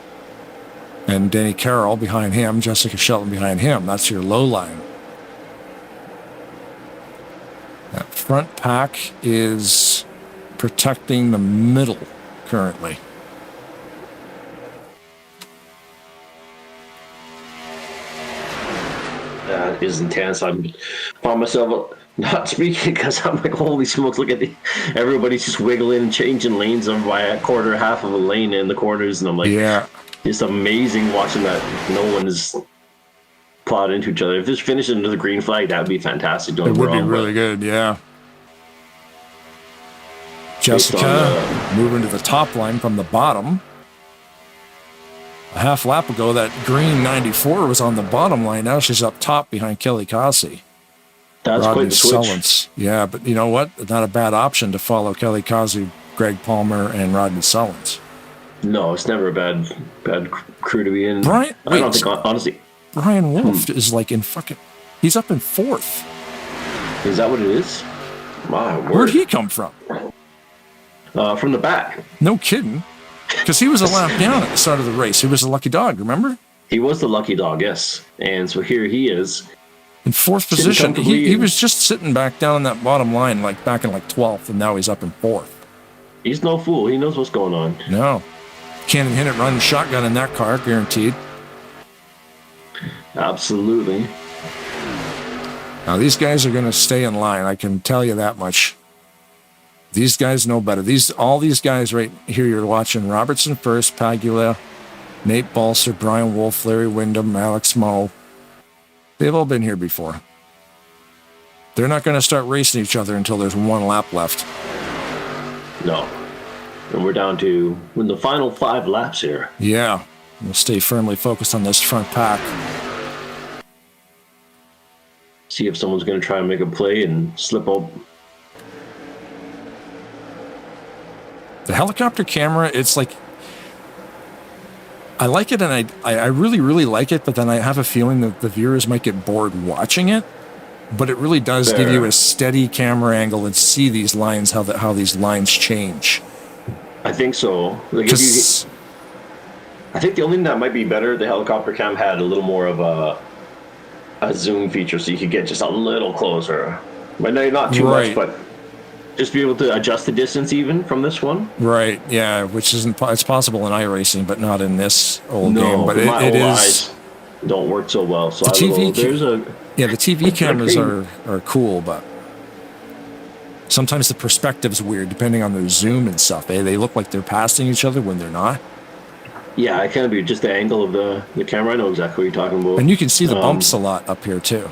And Denny Carroll behind him. Jessica Shelton behind him. That's your low line. That front pack is protecting the middle currently.
That is intense. I'm found myself not speaking because I'm like, holy smokes, look at everybody's just wiggling and changing lanes by a quarter, half of a lane in the corners, and I'm like, it's amazing watching that no one is plowed into each other. If this finished into the green flag, that would be fantastic.
It would be really good, yeah. Jessica moving to the top line from the bottom. A half lap ago, that green 94 was on the bottom line. Now she's up top behind Kelly Kasi.
That's
Rodney
quite the switch.
Sullins. Yeah, but you know what? Not a bad option to follow Kelly Kasi, Greg Palmer, and Rodney Sullins.
No, it's never a bad crew to be in.
Brian,
I don't think, honestly.
Brian Wolf is like in fucking... He's up in 4th.
Is that what it is? My word.
Where'd he come from?
From the back.
No kidding. Because he was a lap down at the start of the race. He was a lucky dog, remember?
He was the lucky dog, yes. And so here he is.
In 4th position. He was just sitting back down in that bottom line, like back in like 12th, and now he's up in 4th.
He's no fool. He knows what's going on.
No. Can't hit it, run shotgun in that car, guaranteed.
Absolutely.
Now, these guys are going to stay in line. I can tell you that much. These guys know better. All these guys right here you're watching, Robertson first, Pagula, Nate Balser, Brian Wolf, Larry Windham, Alex Moe. They've all been here before. They're not going to start racing each other until there's one lap left.
No. And we're down to the final 5 laps here.
Yeah. We'll stay firmly focused on this front pack.
See if someone's going to try and make a play and slip up.
The helicopter camera, it's like... I like it, and I really, really like it, but then I have a feeling that the viewers might get bored watching it. But it really does give you a steady camera angle and see these lines, how these lines change.
I think so. Like I think the only thing that might be better, the helicopter cam had a little more of a zoom feature, so you could get just a little closer. But no, not too much, but just be able to adjust the distance even from this one.
Right, yeah, which isn't... It's possible in iRacing, but not in this old game. But it is...
Eyes don't work so well. So
the TV cameras are cool, but sometimes the perspective's weird depending on their zoom and stuff. They look like they're passing each other when they're not.
Yeah, it can be just the angle of the camera. I know exactly what you're talking about.
And you can see the bumps a lot up here too.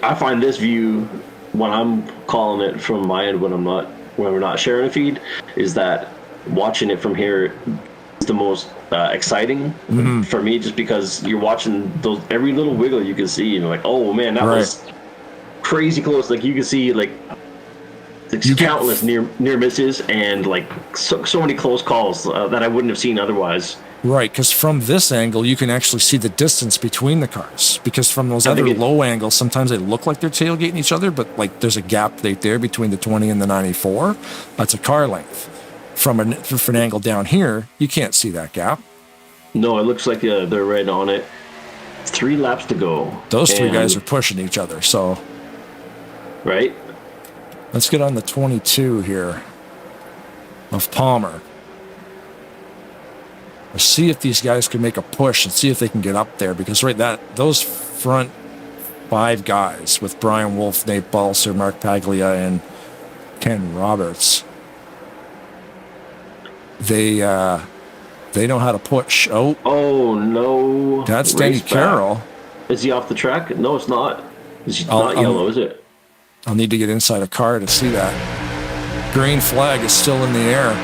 I find this view, when I'm calling it from my end when we're not sharing a feed, is that watching it from here is the most exciting for me, just because you're watching those every little wiggle you can see, and you're like, oh man, that was crazy close. Like you can see like countless near misses and like so many close calls that I wouldn't have seen otherwise. Right, because from this angle you can actually see the distance between the cars. Because from those other low angles, sometimes they look like they're tailgating each other, but like there's a gap right there between the 20 and the 94. That's a car length. From an angle down here, you can't see that gap. No, it looks like they're right on it. 3 laps to go. Those 3 guys are pushing each other, so... Right? Let's get on the 22 here of Palmer. Let's see if these guys can make a push and see if they can get up there, because those front 5 guys with Brian Wolf, Nate Balser, Mark Paglia, and Ken Roberts, they know how to push. Oh no! That's Danny Carroll. Is he off the track? No, it's not. It's not yellow, is it? I'll need to get inside a car to see that. Green flag is still in the air.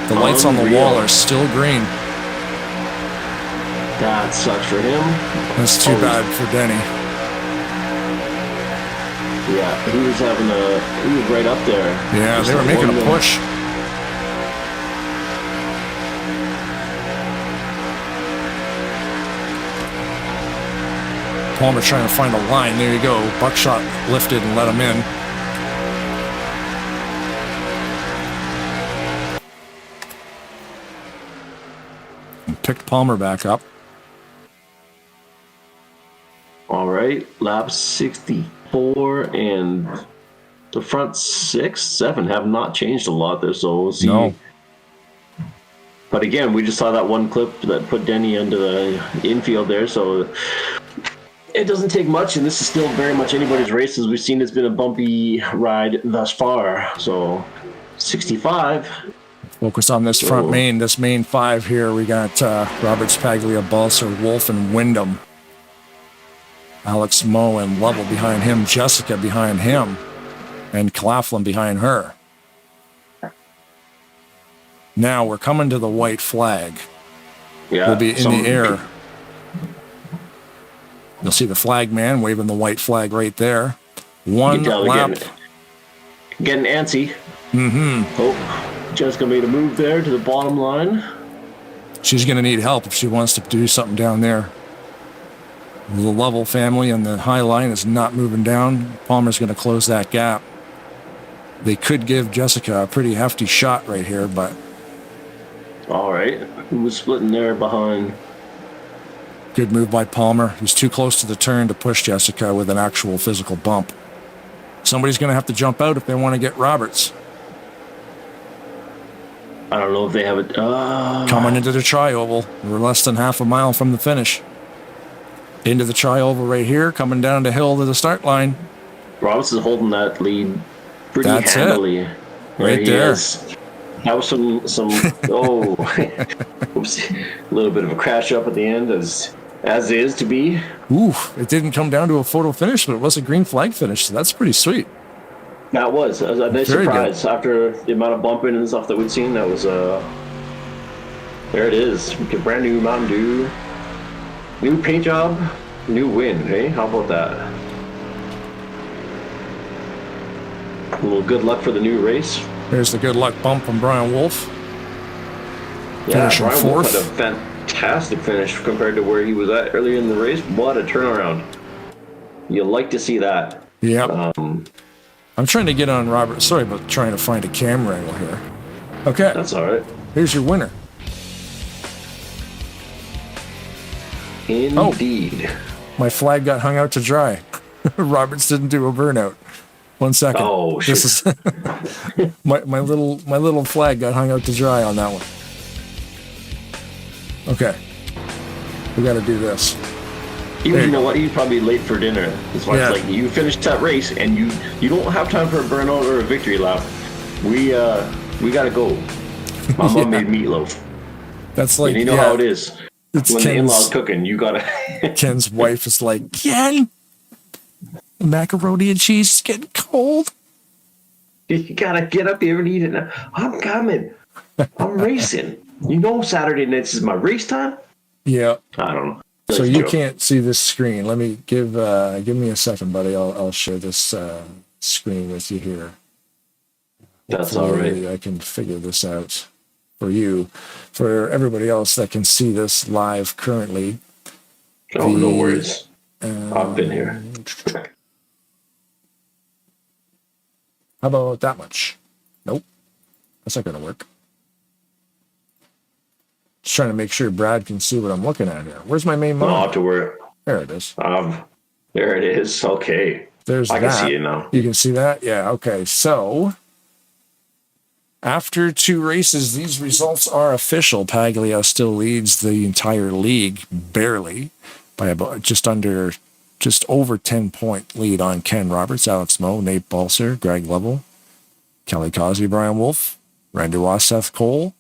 The lights on the wall are still green. That sucks for him. That's too bad for Denny. Yeah, he was right up there. Yeah, they were making a push. Palmer trying to find a line. There you go. Buckshot lifted and let him in. And picked Palmer back up. All right. Lap 64, and the front 6, 7 have not changed a lot there, so we'll see. No. But again, we just saw that one clip that put Denny into the infield there, so it doesn't take much, and this is still very much anybody's race. As we've seen, it's been a bumpy ride thus far. So 65. Focus on this front main, this main 5 here. We got Roberts, Paglia, Balser, Wolf, and Windham. Alex Moe and Lovell behind him. Jessica behind him. And Claflin behind her.
Now we're coming to the white flag.
Yeah.
We'll be in the air. You'll see the flag man waving the white flag right there. One lap.
Getting antsy. Oh, Jessica made a move there to the bottom line.
She's going to need help if she wants to do something down there. The Lovell family on the high line is not moving down. Palmer's going to close that gap. They could give Jessica a pretty hefty shot right here, but...
All right. Who was splitting there behind?
Good move by Palmer. He's too close to the turn to push Jessica with an actual physical bump. Somebody's going to have to jump out if they want to get Roberts.
I don't know if they have it.
Coming into the tri-oval. We're less than half a mile from the finish. Into the tri-oval right here, coming down the hill to the start line.
Roberts is holding that lead pretty
That's
handily.
It. Right there.
That was some oops, a little bit of a crash up at the end, as is to be.
Ooh, it didn't come down to a photo finish, but it was a green flag finish, so that's pretty sweet.
That was a nice surprise after the amount of bumping and stuff that we'd seen. That was there it is. Brand new Mountain Dew, new paint job, new win. Hey, how about that? A little good luck for the new race.
There's the good luck bump from Brian Wolf.
Yeah,
Finishing
Brian
fourth.
Wolf had a fantastic finish compared to where he was at earlier in the race. What a turnaround. You like to see that.
Yeah. I'm trying to get on Robert. Sorry about trying to find a camera angle here. Okay.
That's all right.
Here's your winner.
Indeed.
My flag got hung out to dry. Roberts didn't do a burnout. 1 second.
Oh, shit.
This is my little flag got hung out to dry on that one. Okay. We got to do this.
You know what? He's probably late for dinner. It's like you finished that race and you don't have time for a burnout or a victory lap. We gotta go. My mom made meatloaf.
That's like,
and you know how it is.
It's
when the in-laws cooking, you gotta.
Ken's wife is like, Ken, macaroni and cheese is getting cold.
You gotta get up here and eat it now. I'm coming. I'm racing. You know, Saturday nights is my race time.
Yeah.
I don't know.
So you can't see this screen. Let me give me a second, buddy. I'll share this screen with you here.
That's all right.
I can figure this out for you. For everybody else that can see this live currently.
Oh, no worries. I've been here.
How about that much? Nope. That's not going to work. Just trying to make sure Brad can see what I'm looking at here. Where's my main monitor?
I'll have to worry.
There it is.
There it is. Okay. I can see it now.
You can see that? Yeah, okay. So, after 2 races, these results are official. Paglia still leads the entire league, barely, by about just over 10-point lead on Ken Roberts, Alex Moe, Nate Balser, Greg Lovell, Kelly Causey, Brian Wolf, Randy Wass, Seth Cole,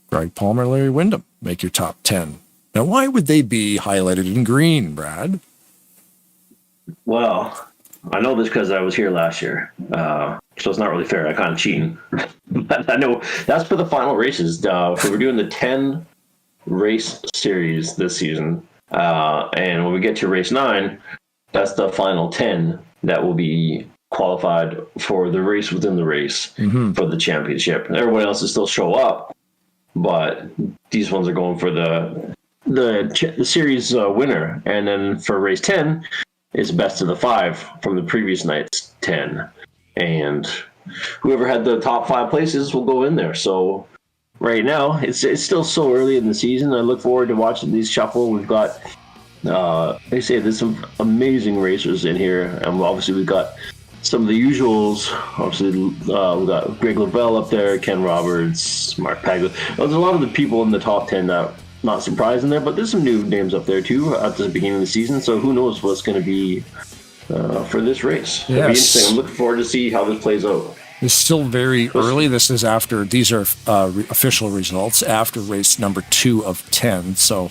Greg Palmer, Larry Windham make your top 10. Now, why would they be highlighted in green, Brad?
Well, I know this because I was here last year, so it's not really fair. I kind of cheating. But I know that's for the final races. So we're doing the 10 race series this season, and when we get to race 9, that's the final 10 that will be qualified for the race within the race for the championship. Everyone else will still show up, but these ones are going for the series winner, and then for race 10, it's best of the 5 from the previous night's 10, and whoever had the top 5 places will go in there. So right now, it's still so early in the season. I look forward to watching these shuffle. We've got, they say there's some amazing racers in here, and obviously we've got some of the usuals. Obviously, we've got Greg Lavelle up there, Ken Roberts, Mark Paglia. There's a lot of the people in the top 10 that not surprising there, but there's some new names up there too at the beginning of the season. So who knows what's going to be for this race? It'll be interesting. I'm looking forward to see how this plays out.
It's still very early. This is after, these are official results after race number 2 of 10. So,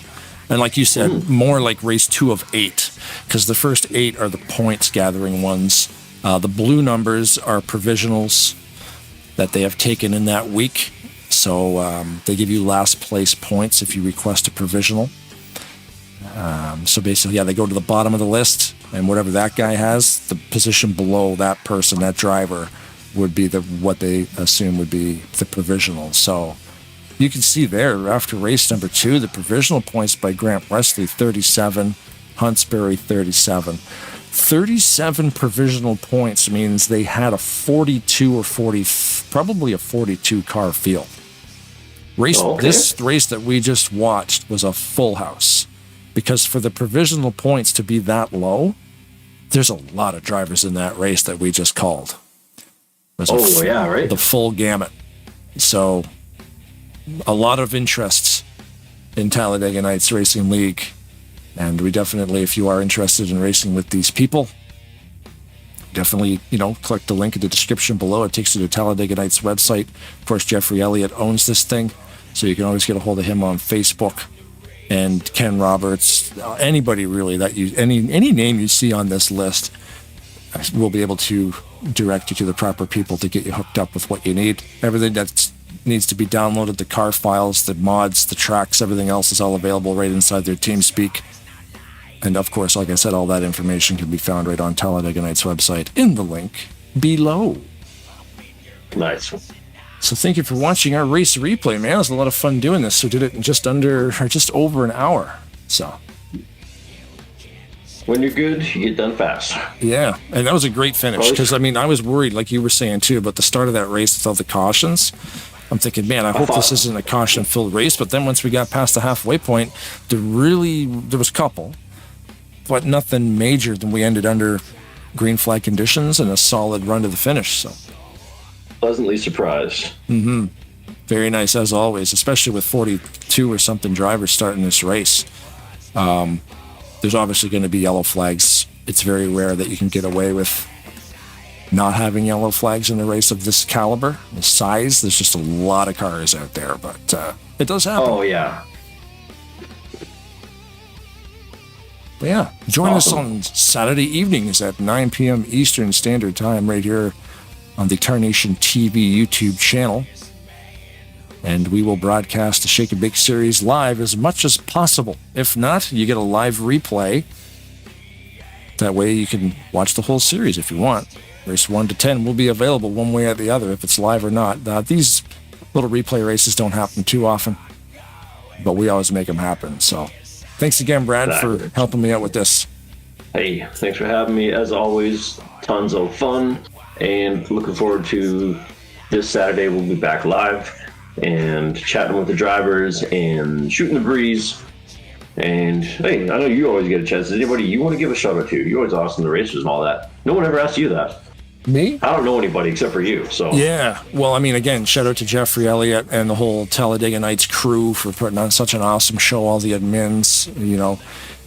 and like you said, more like race 2 of 8, because the first 8 are the points gathering ones. The blue numbers are provisionals that they have taken in that week. So they give you last place points if you request a provisional. So basically, yeah, they go to the bottom of the list, and whatever that guy has, the position below that person, that driver, would be what they assume would be the provisional. So you can see there, after race number 2, the provisional points by Grant Wesley, 37, Huntsbury, 37. 37 provisional points means they had a 42 or 40, probably a 42 car field. This race that we just watched was a full house, because for the provisional points to be that low, there's a lot of drivers in that race that we just called. The full gamut. So a lot of interests in Talladega Nights Racing League. And we definitely, if you are interested in racing with these people, definitely, click the link in the description below. It takes you to Talladega Nights website. Of course, Jeffrey Elliott owns this thing, so you can always get a hold of him on Facebook. And Ken Roberts, anybody really any name you see on this list, will be able to direct you to the proper people to get you hooked up with what you need. Everything that needs to be downloaded, the car files, the mods, the tracks, everything else is all available right inside their TeamSpeak. And of course, like I said, all that information can be found right on Talladega Nights website in the link below.
Nice.
So thank you for watching our race replay, man. It was a lot of fun doing this. So did it in just over an hour. So
when you're good, you get done fast.
Yeah, and that was a great finish, because I was worried, like you were saying too, about the start of that race with all the cautions. I'm thinking, man, I hope this isn't a caution-filled race. But then once we got past the halfway point, there was a couple, but nothing major. Then we ended under green flag conditions and a solid run to the finish. So
pleasantly surprised.
Very nice, as always, especially with 42 or something drivers starting this race. There's obviously going to be yellow flags. It's very rare that you can get away with not having yellow flags in a race of this caliber, the size. There's just a lot of cars out there, but it does happen.
Oh, yeah.
But yeah, join us on Saturday evenings at 9 p.m. Eastern Standard Time right here on the Tarnation TV YouTube channel. And we will broadcast the Shake and Bake Series live as much as possible. If not, you get a live replay. That way you can watch the whole series if you want. Race 1 to 10 will be available one way or the other if it's live or not. These little replay races don't happen too often, but we always make them happen. So thanks again, Brad, for helping me out with this.
Hey, thanks for having me. As always, tons of fun, and looking forward to this Saturday. We'll be back live and chatting with the drivers and shooting the breeze. And hey, I know you always get a chance. Is anybody you want to give a shout out to? You're always awesome, the racers and all that. No one ever asked you that.
Me?
I don't know anybody except for you. So
yeah. Well, again, shout out to Jeffrey Elliott and the whole Talladega Nights crew for putting on such an awesome show. All the admins,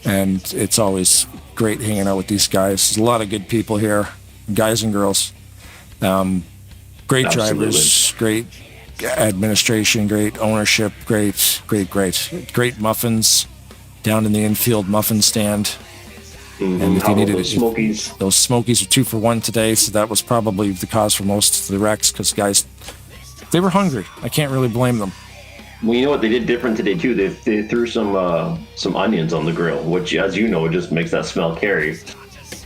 and it's always great hanging out with these guys. There's a lot of good people here, guys and girls. Great drivers, great administration, great ownership, great muffins down in the infield muffin stand. And if you needed those Smokies are 2 for 1 today, so that was probably the cause for most of the wrecks, because guys, they were hungry. I can't really blame them.
Well, you know what they did different today too? They threw some onions on the grill, which, as you know, it just makes that smell carry.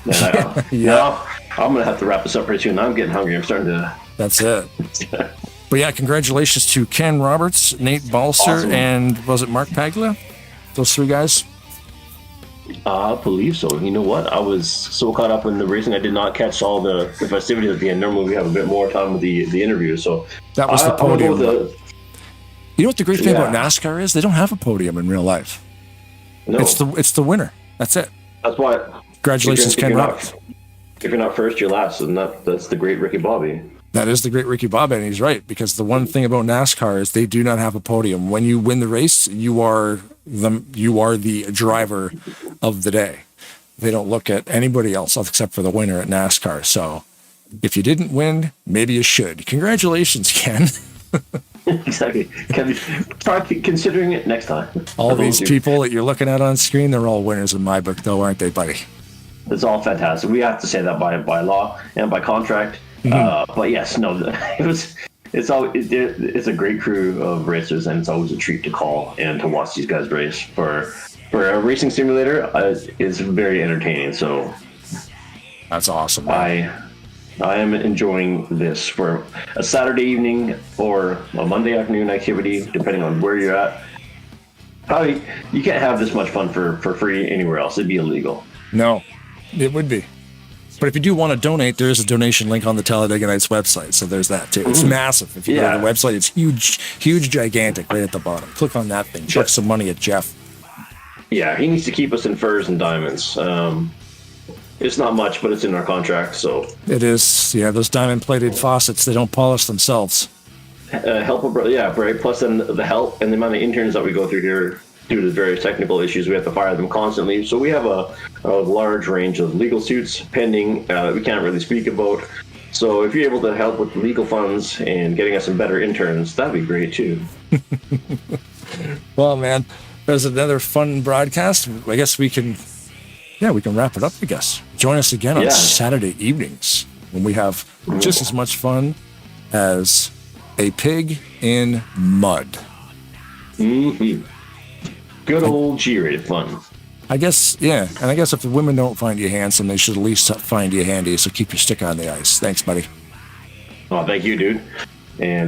And now I'm gonna have to wrap this up pretty soon. I'm getting hungry. I'm starting to.
That's it. But yeah, congratulations to Ken Roberts, Nate Balser, and was it Mark Paglia? Those 3 guys.
I believe so. You know what? I was so caught up in the racing, I did not catch all the festivities at the end. Normally we have a bit more time with the interview. So
that was the podium. You know what the great thing about NASCAR is? They don't have a podium in real life.
No.
It's the winner. That's it.
That's why.
Congratulations, Ken Roberts.
If you're not first, you're last, and that's the great Ricky Bobby.
That is the great Ricky Bobby, and he's right, because the one thing about NASCAR is they do not have a podium. When you win the race, you are the driver of the day. They don't look at anybody else except for the winner at NASCAR. So if you didn't win, maybe you should. Congratulations, Ken.
Exactly. Try considering it next time.
All these people that you're looking at on screen, they're all winners in my book, though, aren't they, buddy?
It's all fantastic. We have to say that by law and by contract. But yes, no, it It's a great crew of racers, and it's always a treat to call and to watch these guys race. For a racing simulator, it's very entertaining. So
That's awesome, man.
I am enjoying this for a Saturday evening or a Monday afternoon activity, depending on where you're at. Probably you can't have this much fun for free anywhere else. It'd be illegal.
No, it would be. But if you do want to donate, there is a donation link on the Talladega Nights website. So there's that too. It's massive. If you go to the website, it's huge, gigantic right at the bottom. Click on that thing. Chuck some money at Jeff.
Yeah, he needs to keep us in furs and diamonds. It's not much, but it's in our contract. So
it is. Yeah, those diamond-plated faucets, they don't polish themselves.
Help a brother. Yeah, right. Plus then the help and the amount of interns that we go through here due to various technical issues, we have to fire them constantly. So we have a large range of legal suits pending we can't really speak about. So if you're able to help with legal funds and getting us some better interns, that'd be great too.
Well, man, there's another fun broadcast. I guess we can wrap it up, I guess. Join us again on Saturday evenings when we have just as much fun as a pig in mud.
Mm-hmm. Good old G-rated fun.
I guess, yeah. And I guess if the women don't find you handsome, they should at least find you handy. So keep your stick on the ice. Thanks, buddy.
Oh, thank you, dude. And